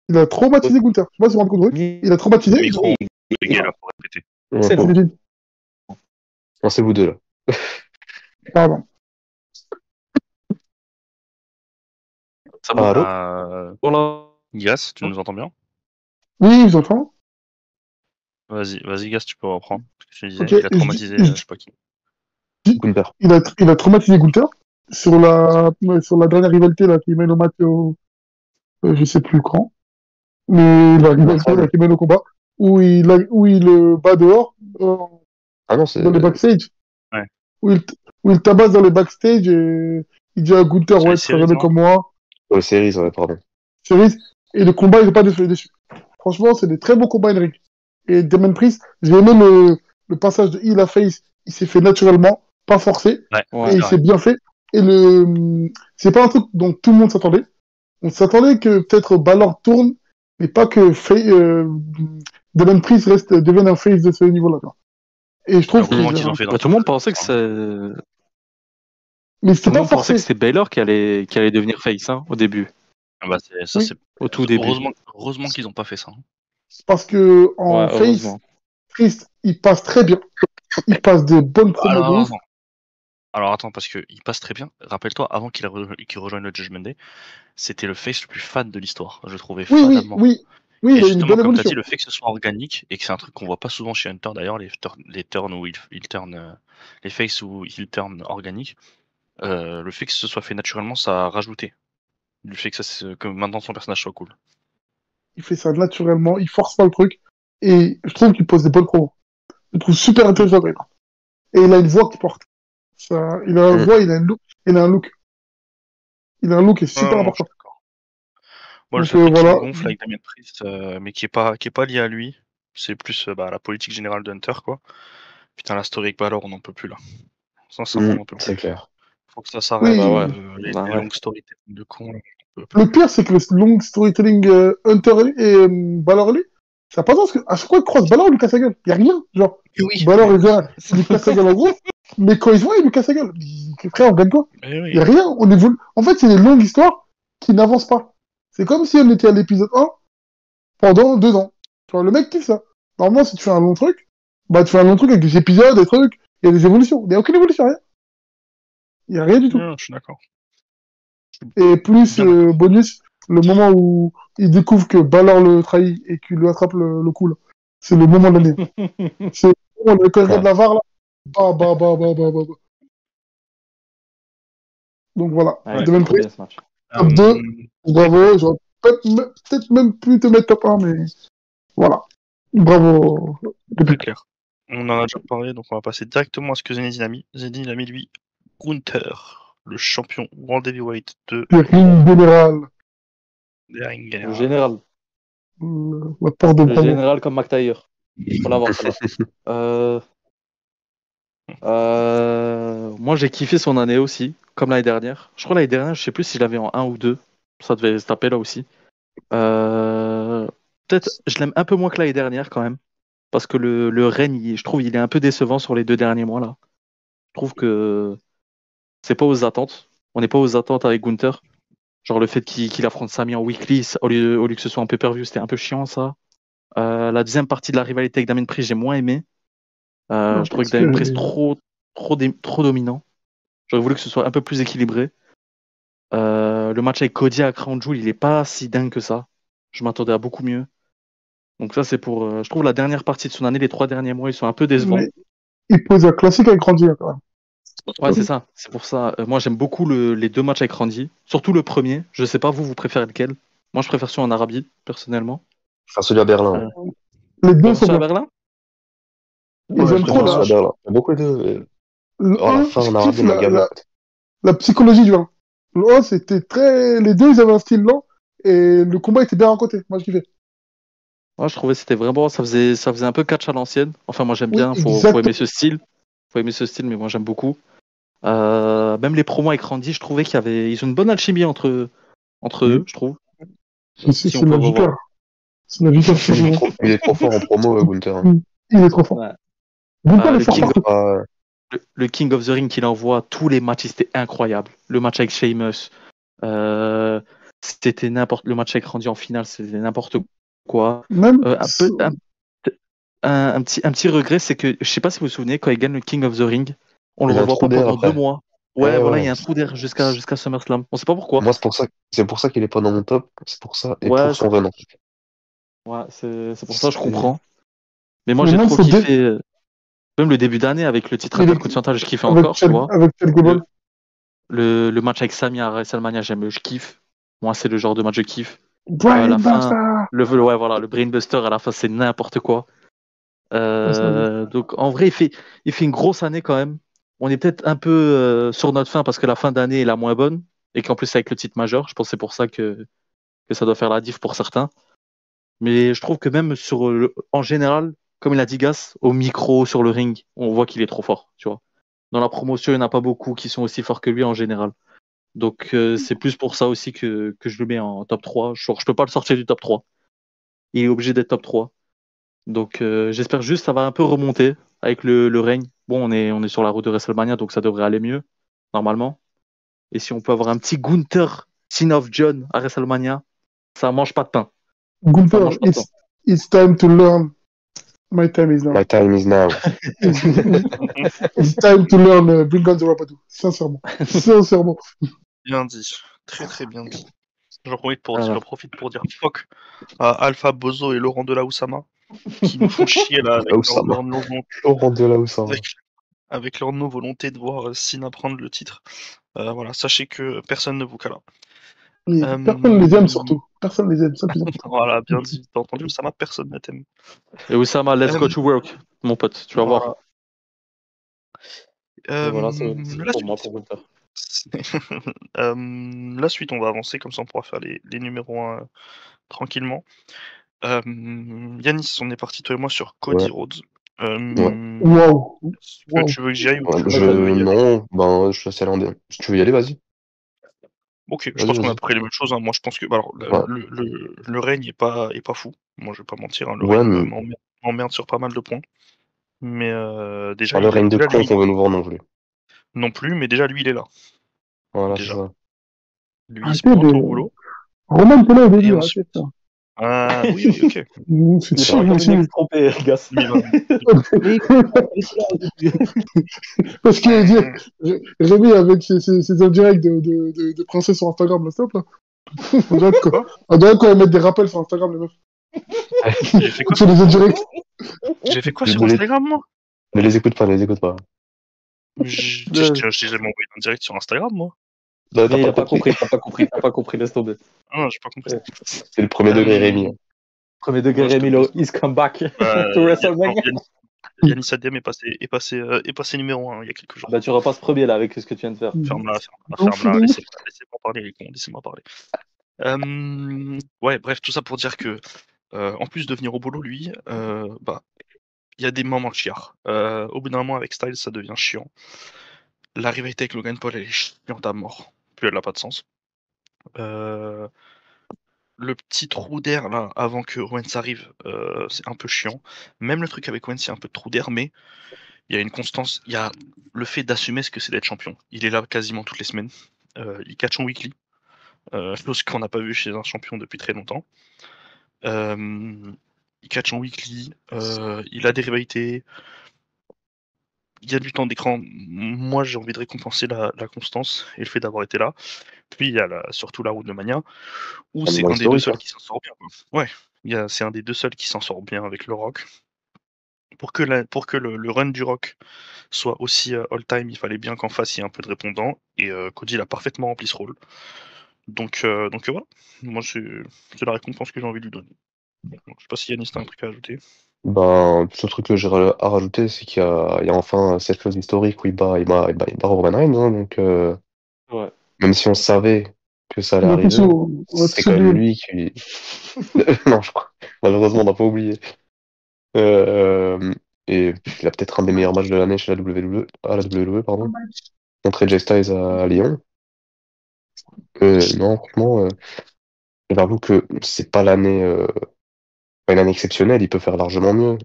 il a traumatisé Gunther. Je sais pas si vous vous rendez compte du truc. Il a traumatisé. Là, pour répéter. Non, c'est vous deux, là. Pardon. Ça va. Voilà. Gas, tu nous entends bien? Oui, je vous entends. Vas-y, Gas, tu peux reprendre. Je te disais, Ok, il a traumatisé, je sais pas qui. Gunther. il a traumatisé Gunther sur la dernière rivalité là, qui mène au match je sais plus quand, mais la rivalité là, qui mène au combat, où il le bat dehors, Ah non, dans les backstage, Ouais. où il tabasse dans les backstage et il dit à Gunther, ouais, tu seras jamais comme moi. Sur les séries, ouais, pardon. Series, et le combat, il n'est pas dessus. Franchement, c'est des très beaux combats in ring. Et Damien Priest, j'ai aimé le passage de heel à face, il s'est fait naturellement, pas forcé, et il s'est bien fait. Et c'est pas un truc dont tout le monde s'attendait. On s'attendait que peut-être Balor tourne, mais pas que Damien Priest devienne un face de ce niveau-là. Et je trouve que tout le monde pensait que c'est. Mais c'était pas forcé. Que c'était Baylor qui allait devenir face au début. C'est au tout début. Heureusement qu'ils n'ont pas fait ça. Parce que en face, Priest, il passe très bien. Il passe de bonnes promos. Alors attends, parce qu'il passe très bien. Rappelle-toi, avant qu'il rejoigne le Judgment Day, c'était le face le plus fan de l'histoire. Je trouvais fatalement. Oui, et justement, comme tu as dit, le fait que ce soit organique, et que c'est un truc qu'on voit pas souvent chez Hunter d'ailleurs, les turns où il turn, les faces où il turn organique, le fait que ce soit fait naturellement, ça a rajouté. Du fait que maintenant son personnage soit cool. Il fait ça naturellement, il force pas le truc, et je trouve qu'il pose des bonnes promos. Je le trouve super intéressant. Et il a une voix qui porte. Il a une voix, il a un look. Il a un look qui est super important. Moi, le seul truc qui me gonfle avec Damien Priest, mais qui est pas lié à lui, c'est plus la politique générale de Hunter, quoi. Putain, la story avec Balor, on n'en peut plus là. Sincèrement, on n'en peut plus. C'est clair. Faut que ça s'arrête. Les longues storytelling de con. Le pire, c'est que le long storytelling Hunter et Balor lui, ça n'a pas sens, parce qu'à chaque fois qu'il croise Balor, il lui casse la gueule. Il n'y a rien. Genre, Balor, il lui casse la gueule en gros, mais quand il se voit, il lui casse la gueule. Frère, on gagne quoi? Il n'y a rien. En fait, c'est des longues histoires qui n'avancent pas. C'est comme si on était à l'épisode 1 pendant 2 ans. Tu vois, le mec kiffe ça. Normalement, si tu fais un long truc, bah tu fais un long truc avec des épisodes, des trucs, il y a des évolutions. Il n'y a aucune évolution, rien. Il n'y a rien du tout. Je suis d'accord. Et plus bonus, le moment où il découvre que Balor le trahit et qu'il lui attrape le cou, là. C'est le moment de l'année. C'est le moment où quand il regarde la VAR, là. Bah. Donc voilà. Damien Priest. Top 2. Bravo. J'aurais peut-être même pu te mettre top 1, mais voilà. Bravo. C'est clair. On en a déjà parlé, donc on va passer directement à ce que Zenith a mis. Zenith a mis, lui, Gunther, le champion World Heavyweight de... Le ring général. Le général. La porte de le général comme McTayer. Faut l'avoir, moi, j'ai kiffé son année aussi, comme l'année dernière. Je crois l'année dernière, je sais plus si je l'avais en 1 ou 2. Ça devait se taper là aussi. Peut-être, je l'aime un peu moins que l'année dernière quand même. Parce que le règne, je trouve, il est un peu décevant sur les 2 derniers mois là. Je trouve que c'est pas aux attentes. On n'est pas aux attentes avec Gunther. Genre le fait qu'il affronte Sami en weekly, au lieu que ce soit un pay-per-view, c'était un peu chiant ça. La deuxième partie de la rivalité avec Damien Priest, j'ai moins aimé. Je trouvais que Damien Priest trop dominant. J'aurais voulu que ce soit un peu plus équilibré. Le match avec Cody à Crown Jewel, il est pas si dingue que ça. Je m'attendais à beaucoup mieux. Donc ça, c'est pour... je trouve la dernière partie de son année, les 3 derniers mois, ils sont un peu décevants. Mais il pose un classique avec Randy, quand même. Ouais, c'est ça. C'est pour ça. Moi, j'aime beaucoup les 2 matchs avec Randy. Surtout le premier. Je sais pas, vous préférez lequel? Moi, je préfère celui en Arabie, personnellement. Enfin, celui à Berlin. Les deux sont à Berlin? Ils aiment trop, là. J'aime beaucoup les deux. La fin en Arabie, m'a gavé. La psychologie du 1. Le 1, c'était très... Les deux, ils avaient un style lent, et le combat était bien à côté. Moi, je kiffais. Moi, je trouvais que c'était vraiment... Ça faisait un peu catch à l'ancienne. Enfin, moi, j'aime bien. Faut aimer ce style. Faut aimer ce style, mais moi, j'aime beaucoup. Même les promos avec Randy, je trouvais ils ont une bonne alchimie entre eux, je trouve. C'est la victoire. C'est la victoire. Il est trop fort en promo, Gunther. Il est trop fort. Gunther est fort. Le King of the Ring qu'il envoie, tous les matchs, c'était incroyable. Le match avec Sheamus, c'était le match avec Randy en finale, c'était n'importe quoi. Même un petit regret, c'est que, je sais pas si vous vous souvenez, quand il gagne le King of the Ring, on le revoit pas pendant 2 mois. Ouais, voilà, il y a un trou d'air jusqu'à SummerSlam. On sait pas pourquoi. Moi, c'est pour ça qu'il est pas dans mon top. C'est pour ça. Et pour son venin. Ouais, c'est pour ça, je comprends. Mais moi, j'ai trop kiffé. Même le début d'année avec le titre intercontinental, je kiffe encore, tu vois. Avec quel Gable le match avec Sami à WrestleMania, je kiffe. Moi, c'est le genre de match que je kiffe. Brainbuster. Le Brainbuster à la fin, c'est n'importe quoi. Donc, en vrai, il fait une grosse année quand même. On est peut-être un peu sur notre fin parce que la fin d'année est la moins bonne et qu'en plus, avec le titre majeur, je pense que c'est pour ça que ça doit faire la diff pour certains. Mais je trouve que même en général, comme il a dit Gas, au micro, sur le ring, on voit qu'il est trop fort, tu vois. Dans la promotion, il n'y en a pas beaucoup qui sont aussi forts que lui en général. Donc c'est plus pour ça aussi que je le mets en top 3. Je peux pas le sortir du top 3. Il est obligé d'être top 3. Donc j'espère juste que ça va un peu remonter avec le règne. Bon, on est sur la route de WrestleMania, donc ça devrait aller mieux, normalement. Et si on peut avoir un petit Gunther, Sin of John à WrestleMania, ça mange pas de pain. Gunther, it's time to learn. My time is now. My time is now. It's time to learn Bring on the Rapadoo. Sincèrement. Bien dit. Très très bien dit. J'en profite pour dire fuck à Alpha, Bozo et Laurent de la Oussama qui nous font chier là avec leur volonté de voir Cena prendre le titre. Voilà, sachez que personne ne vous cala. Personne les aime surtout. Personne les aime, ça plus important. Voilà, bien dit. T'as entendu Oussama, personne ne t'aime. Et Oussama, let's go to work, mon pote, tu vas voir. Voilà, c'est pour moi, pour Gunther. La suite, on va avancer, comme ça on pourra faire les numéros 1 tranquillement. Yanis, on est parti toi et moi sur Cody Rhodes. Wow. Est-ce que tu veux que j'y aille ou Non, je suis assez landais. Si tu veux y aller, vas-y. Ok, je pense qu'on a à peu près les mêmes choses. Hein. Moi, je pense que le règne est pas fou. Moi, je vais pas mentir. Hein. Le règne m'emmerde sur pas mal de points. Mais déjà. Le règne de con qu'on veut nous voir non plus. Non plus, mais déjà, lui, il est là. Voilà, déjà. c'est ça. Lui, il se pointe au boulot. Roman Polo au début, Ah oui, ok. C'est sûr, je trompé, Gas. Parce que Rémi, avec ses indirects de princesse sur Instagram, là, stop, là. On doit quand même mettre des rappels sur Instagram, les meufs. J'ai fait quoi sur les indirects? J'ai fait quoi sur Instagram, moi? Ne les écoute pas. J'ai jamais envoyé un direct sur Instagram, moi. Mais il n'a pas compris, laisse tomber. Ah non, j'ai pas compris. C'est le premier degré, Rémi. Premier degré, Rémi, he's come back to WrestleMania. Yanis Adem est passé numéro 1 il y a quelques jours. Bah, tu repasses premier là avec ce que tu viens de faire. Ferme-la. Laissez-moi parler, laissez-moi parler. Ouais, bref, tout ça pour dire que, en plus de venir au boulot, lui, il y a des moments chiards. Au bout d'un moment, avec Styles, ça devient chiant. La rivalité avec Logan Paul, elle est chiante à mort. Puis elle n'a pas de sens. Le petit trou d'air là avant que Owens arrive, c'est un peu chiant. Même le truc avec Owens, il y a un peu de trou d'air, mais il y a une constance. Il y a le fait d'assumer ce que c'est d'être champion. Il est là quasiment toutes les semaines. Il catch en weekly, chose qu'on n'a pas vu chez un champion depuis très longtemps. Il catch en weekly, il a des rivalités. Il y a du temps d'écran. Moi, j'ai envie de récompenser la constance et le fait d'avoir été là. Puis il y a surtout la route de Mania, où c'est un des deux seuls qui s'en sort bien. Ouais, c'est un des deux seuls qui s'en sort bien avec le Rock. Pour que le run du Rock soit aussi all-time, il fallait bien qu'en face il y ait un peu de répondant. Et Cody il a parfaitement rempli ce rôle. Donc voilà, moi c'est la récompense que j'ai envie de lui donner. Je sais pas si Yanis a un truc à ajouter. Ce truc que j'ai à rajouter, c'est qu'il y a enfin cette chose historique où il bat Roman Reigns, hein, donc ouais. Même si on savait que ça allait arriver, c'est quand même lui qui... Non, je crois. Malheureusement, on n'a pas oublié. Et il a peut-être un des meilleurs matchs de l'année chez la WWE, pardon, contre AJ Styles à Lyon. Non, franchement, j'avoue que c'est pas l'année... pas une année exceptionnelle, il peut faire largement mieux.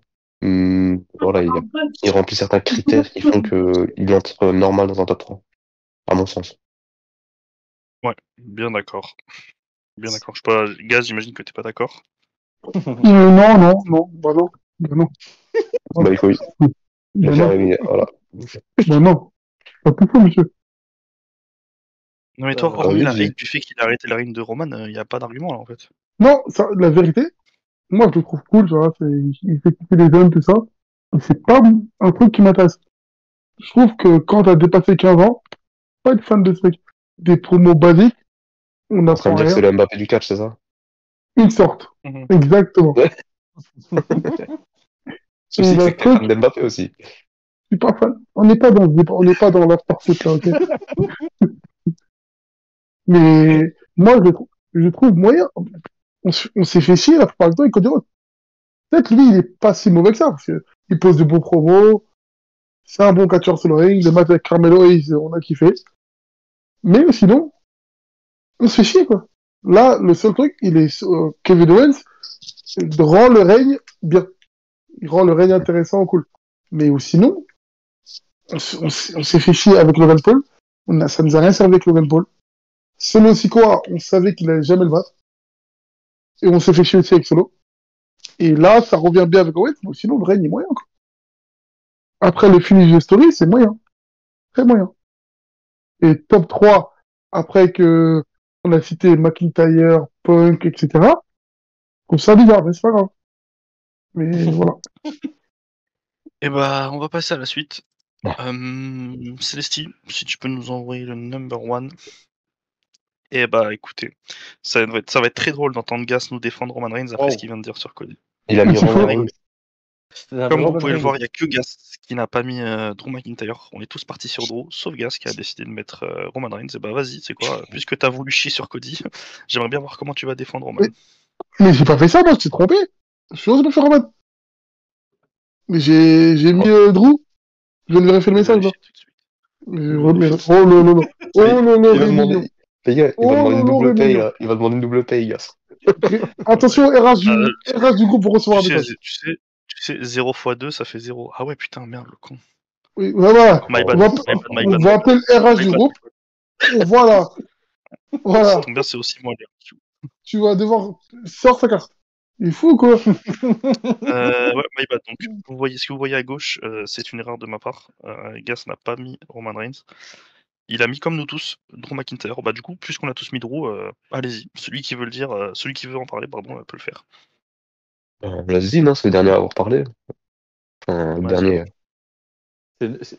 Voilà, il remplit certains critères qui font qu'il entre normal dans un top 3, à mon sens. Ouais, bien d'accord. Bien d'accord. Je sais pas, Gaz, j'imagine que t'es pas d'accord. Non. Bah non. Bah il faut. Voilà. Bah non. Pas tout ça, monsieur. Non mais toi, hormis la hate du fait qu'il a arrêté la règne de Roman, il n'y a pas d'argument là en fait. Non, la vérité, Moi, je le trouve cool, tu vois. Il fait kiffer les jeunes, tout ça. Mais c'est pas un truc qui m'intéresse. Je trouve que quand t'as dépassé 15 ans, pas être fan de ce mec. Des promos basiques, on En train n'apprend de dire que rien. c'est le Mbappé du catch, c'est ça? Une sorte. Mhm. Exactement. Ouais. Et Souci, le c'est que t'es truc, fan d'Mbappé aussi. je suis pas fan. On n'est pas dans l'after foot, là, ok? Mais moi, je trouve moyen. On s'est fait chier la plupart du temps, il connaît. Peut-être lui, il est pas si mauvais que ça, parce que il pose de bons promos, c'est un bon catcheur sur le ring, le match avec Carmelo Hayes, on a kiffé. Mais sinon, on se fait chier, quoi. Là, le seul truc, Kevin Owens rend le règne bien. Il rend le règne intéressant, cool. Mais sinon, on s'est fait chier avec Logan Paul. Ça nous a rien servi avec Logan Paul. Solo Sikoa, on savait qu'il allait jamais le battre. Et on s'est fait chier aussi avec Solo. Et là, ça revient bien avec Owens, mais sinon, le règne est moyen, quoi. Après le finish de story, c'est moyen. Très moyen. Et top 3, après que on a cité McIntyre, Punk, etc. Comme ça bizarre, mais c'est pas grave. Mais voilà. Et bah, on va passer à la suite. Célestie, si tu peux nous envoyer le number one. Et bah, écoutez, ça va être très drôle d'entendre Gas nous défendre Roman Reigns après ce qu'il vient de dire sur Cody. Il a mis C'est Roman faux. Reigns. Comme vous pouvez le voir, il n'y a que Gas qui n'a pas mis Drew McIntyre. On est tous partis sur Drew, sauf Gas qui a décidé de mettre Roman Reigns. Et bah vas-y, c'est quoi? Puisque t'as voulu chier sur Cody, j'aimerais bien voir comment tu vas défendre Roman. Mais j'ai pas fait ça, moi, je t'ai trompé. Je suis pas fait Roman. Mais j'ai mis Drew. Je viens de vérifier le message, là. Oh là là. Oh là là, Il va Rémignon. demander, les gars, il va Oh demander là une là, double paye, Rémignon. là. Il va demander une double paye, gars. Attention, RH du groupe pour recevoir un message. Tu sais, 0 x 2, ça fait 0. Ah ouais, putain, merde, le con. Oui, voilà. My bad, On va appeler le RH du groupe. Et voilà. Voilà. Ça tombe bien, c'est aussi moi. Tu vas devoir sortir sa carte. Il est fou, quoi. Ouais, my bad. Donc, ce que vous voyez à gauche, c'est une erreur de ma part. Gas n'a pas mis Roman Reigns. Il a mis comme nous tous Drew McIntyre. Bah du coup, puisqu'on a tous mis Drew, allez-y. Celui qui veut le dire, celui qui veut en parler, pardon, peut le faire. Vas-y, non, c'est le dernier à avoir parlé. Enfin, le dernier.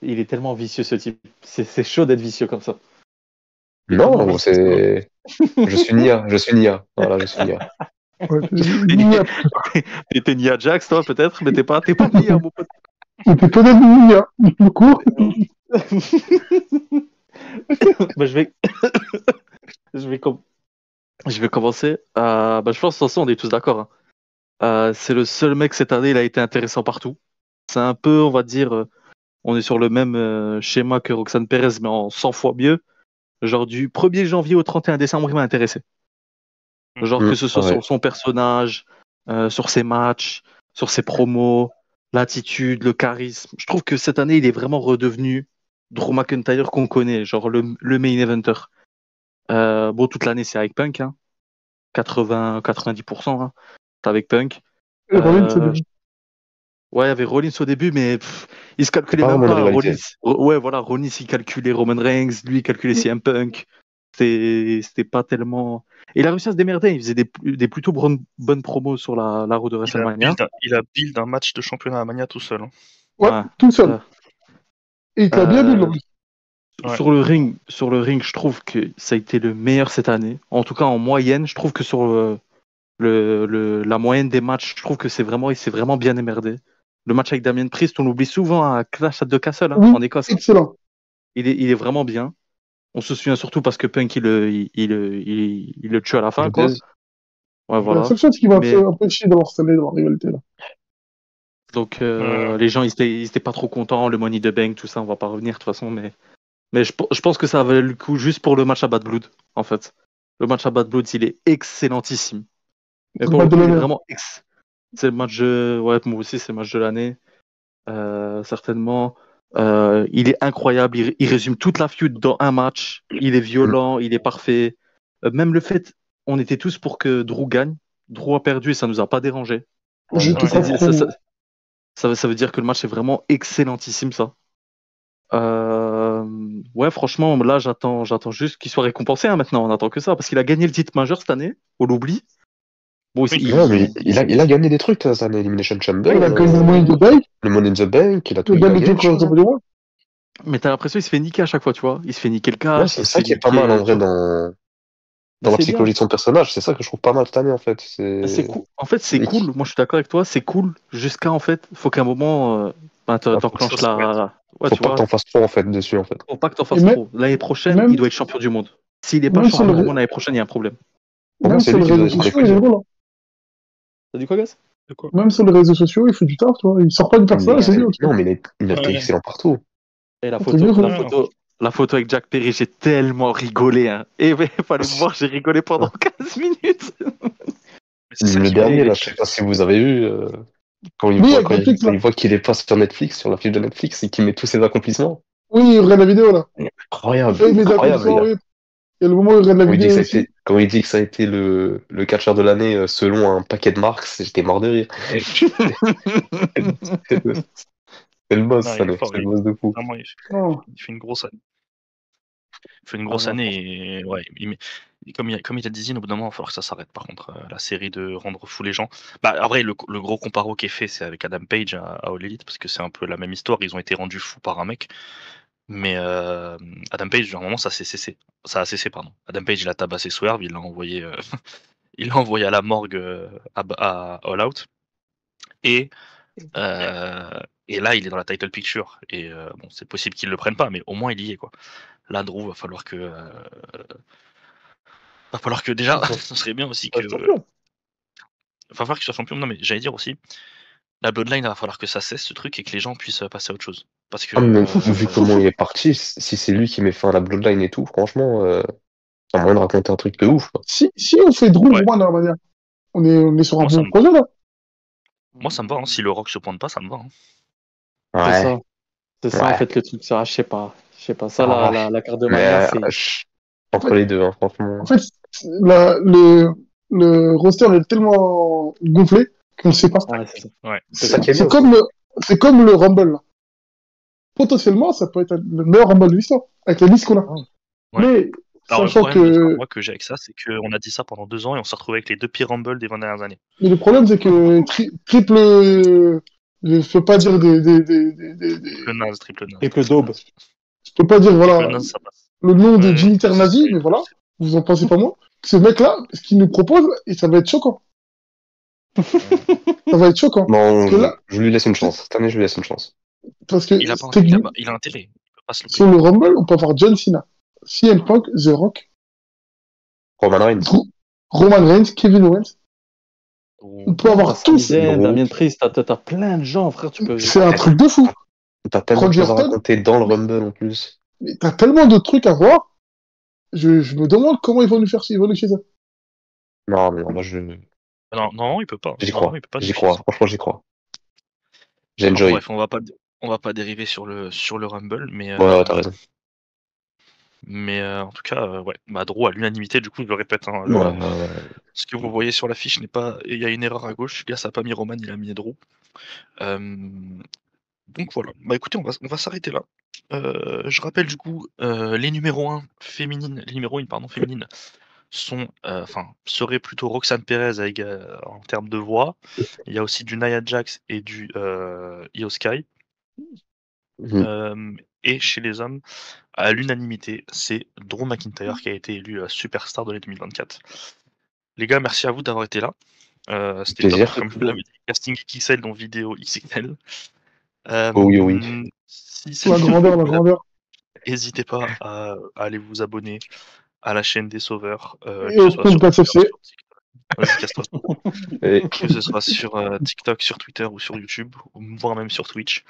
Il est tellement vicieux, ce type. C'est chaud d'être vicieux comme ça. Non, c'est. Je suis Nia. Voilà, je suis Nia. T'es Nia Jax, toi, peut-être, mais t'es pas Nia, mon pote. T'es peut-être Nia, du coup. Bah, je vais commencer. Je pense que de toute façon, on est tous d'accord. Hein. C'est le seul mec cette année, il a été intéressant partout. C'est un peu, on va dire, on est sur le même schéma que Roxane Perez, mais en 100 fois mieux. Genre du 1er janvier au 31 décembre, il m'a intéressé. Genre que ce soit sur son personnage, sur ses matchs, sur ses promos, l'attitude, le charisme. Je trouve que cette année, il est vraiment redevenu Drew McIntyre qu'on connaît, genre le main eventer. Bon, toute l'année, c'est avec Punk, hein. 90%, hein. C'est avec Punk. Et Rollins au début. Ouais, il y avait Rollins au début, mais il se calculait même pas. Rollins, il calculait Roman Reigns, lui, il calculait CM Punk. C'était pas tellement. Et il a réussi à se démerder. Il faisait des plutôt bonnes promos sur la route de WrestleMania. Il a build un match de championnat à Mania tout seul. Hein. Ouais, tout seul. Et il t'a bien build, Rollins. Ouais. Sur le ring, je trouve que ça a été le meilleur cette année. En tout cas, en moyenne, je trouve que sur la moyenne des matchs, je trouve que il s'est vraiment bien émerdé. Le match avec Damien Priest, on l'oublie souvent à Clash at the Castle, hein, en Écosse. Excellent. Il est vraiment bien. On se souvient surtout parce que Punk, il le tue à la fin, quoi. Ouais, voilà. La seule chose qui m'a fait un peu chier d'avoir cette année dans la rivalité, là. Donc, les gens, ils étaient pas trop contents. Le Money the Bank, tout ça, on va pas revenir de toute façon, mais je pense que ça valait le coup juste pour le match à Bad Blood, en fait. Le match à Bad Blood, il est excellentissime. Mais pour le coup, il est vraiment c'est le match ouais, moi aussi, c'est le match de l'année. Certainement. Il est incroyable. Il résume toute la feud dans un match. Il est violent, il est parfait. Même le fait, on était tous pour que Drew gagne. Drew a perdu et ça nous a pas dérangé. Ça veut dire que le match est vraiment excellentissime, ça. Ouais, franchement, là, j'attends juste qu'il soit récompensé, hein, maintenant. On attend que ça parce qu'il a gagné le titre majeur cette année. On l'oublie. Bon, aussi, mais il a gagné des trucs, ça, l'Elimination Chamber. Il a gagné le Money in the Bank. Le Money in the Bank, il a Il a gagné le truc choses. champion du monde. mais t'as l'impression qu'il se fait niquer à chaque fois, tu vois. Il se fait niquer le Ouais, cash. c'est il se ça fait qui est pas niquer, mal en vrai tu vois. dans la c'est psychologie bien. de son personnage. C'est ça que je trouve pas mal cette année en fait. C'est cool. En fait, c'est Et- cool. Moi, je suis d'accord avec toi. C'est cool jusqu'à, en fait, faut qu'à un moment, t'enclenches ça s'arrête. la. Ouais, Faut tu pas que vois. t'en fasses trop en fait dessus en fait. Faut pas que t'en Et fasses même, trop. L'année prochaine, même, il doit être champion du monde. S'il n'est pas même sur champion le, du ré- monde l'année prochaine, il y a un problème. Pour moi, même c'est sur lui les qui doit réseaux être sociaux, il est décrié. drôle. Hein. T'as dit quoi, Gas? De quoi? Même sur les réseaux sociaux, il fait du taf, tu vois. Il sort pas du personnage, c'est bien. Non, mais il a été Ouais. excellent partout. Et la C'est photo, bien, la ouais. photo, la photo avec Jack Perry, j'ai tellement rigolé. Hein. Et il fallait me voir, j'ai rigolé pendant 15 minutes. Mais c'est ça Le qui dernier, il là, est- je sais pas si vous avez vu, quand il Oui, voit, avec Netflix, quand là. il voit qu'il est pas sur Netflix, sur la fiche de Netflix, et qu'il met tous ses accomplissements. Oui, il regarde la vidéo, là. Incroyable, Et il met des incroyable, applaudissements, gars. oui. Il y a le moment où il regarde la vidéo aussi. Quand il dit que ça a été le catcheur de l'année selon un paquet de marques, j'étais mort de rire. C'est le boss, Non, ça, il est fort. c'est le boss de fou. Vraiment, Oh. il fait une grosse année. Il fait une Ah grosse non, année et ouais, comme il a dit, au bout d'un moment, il va falloir que ça s'arrête. Par contre, la série de rendre fou les gens. Bah, après, le gros comparo qui est fait, c'est avec Adam Page à All Elite, parce que c'est un peu la même histoire. Ils ont été rendus fous par un mec. Mais Adam Page, à un moment, ça s'est cessé. Ça a cessé, pardon. Adam Page, il a tabassé Swerve, il l'a envoyé, il l'a envoyé à la morgue à All Out. Et, et là, il est dans la title picture. Et bon, c'est possible qu'il le prenne pas, mais au moins il y est, quoi. Là, Drew, va falloir que déjà, ce serait bien aussi que. Va falloir qu'il soit champion. Non, mais j'allais dire aussi, la Bloodline, il va falloir que ça cesse ce truc et que les gens puissent passer à autre chose. Parce que. Ah, mais vu comment il est parti, si c'est lui qui met fin à la Bloodline et tout, franchement, ça a moyen de raconter un truc de ouf, quoi. Si on fait Drew Ouais. Roman de la manière, on est sur un Moi, ça bon me- projet, là. Moi, ça me va. Hein. Si le Rock se pointe pas, ça me va. Hein. C'est Ouais. ça. C'est ça, en Ouais. fait, le truc. Ça, je sais pas. Ça, Ah, la carte de mais Mania, c'est. entre les deux, hein, franchement. En fait, le roster est tellement gonflé qu'on ne sait pas. Ouais, c'est ça. Ouais. C'est ça qui est C'est bien. c'est comme le Rumble, là. Potentiellement, ça peut être le meilleur Rumble de l'histoire, avec la liste qu'on a. Ouais. Mais, Alors, le sachant problème, que, moi, que j'ai avec ça, c'est qu'on a dit ça pendant 2 ans et on s'est retrouvé avec les 2 pires Rumble des 20 dernières années. mais le problème, c'est que triple, je peux pas dire Triple naze, triple naze. Triple daube. je peux pas dire, Triple voilà, naze, ça passe. le nom de Ouais, Jimmy Ternazi, c'est- mais voilà, vous en pensez pas moins. Ce mec-là, ce qu'il nous propose, et ça va être choquant. Ça va être choquant. Non, Parce que là, je lui laisse une chance. Cette année, je lui laisse une chance. parce que Il a intérêt. Il peut pas se louper. sur le Rumble, on peut avoir John Cena, CM Punk, The Rock, Roman Reigns. Roman Reigns, Kevin Owens. On peut avoir tous. Zayn, Damien Priest, t'as plein de gens, frère. Tu peux. C'est un truc de fou. T'as tellement de choses à Orton. raconter dans le Rumble en plus. Mais t'as tellement de trucs à voir. Je me demande comment ils vont nous faire chez ça. Non, mais non, moi Non, il peut pas. j'y Non, crois. il peut pas J'y nous crois. fier. Franchement, j'y crois. Enfin, J'enjoy. bref, on va pas dériver sur le Rumble, mais Ouais, t'as raison. mais en tout cas, ouais, bah Drew à l'unanimité, du coup, je le répète, hein, Ouais. ce que vous voyez sur l'affiche n'est pas, il y a une erreur à gauche. Gars, ça a pas mis Roman, il a mis Drew. Donc voilà. Bah écoutez, on va s'arrêter là. Je rappelle du coup les numéros 1 féminines, les numéros 1 pardon féminines sont, seraient plutôt Roxane Perez avec, en termes de voix. Il y a aussi du Nia Jax et du Io Sky. Et chez les hommes, à l'unanimité, c'est Drew McIntyre qui a été élu superstar de l'année 2024. Les gars, merci à vous d'avoir été là. C'était Plaisir. top, comme je vous l'avais dit. Casting XXL, dont vidéo XXL. Oui. Si La grandeur. N'hésitez pas à aller vous abonner à la chaîne des Sauveurs. Et au compte KFC. Vas-y, casse-toi. Et Que ce soit sur TikTok, sur Twitter ou sur YouTube, voire même sur Twitch.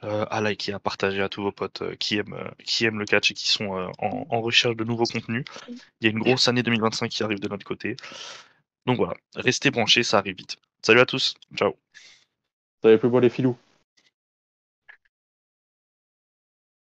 À liker, à partager à tous vos potes qui aiment le catch et qui sont en recherche de nouveaux contenus. Il y a une grosse année 2025 qui arrive de notre côté. Donc voilà, restez branchés, ça arrive vite. Salut à tous, ciao. T'avais plus beau les filous.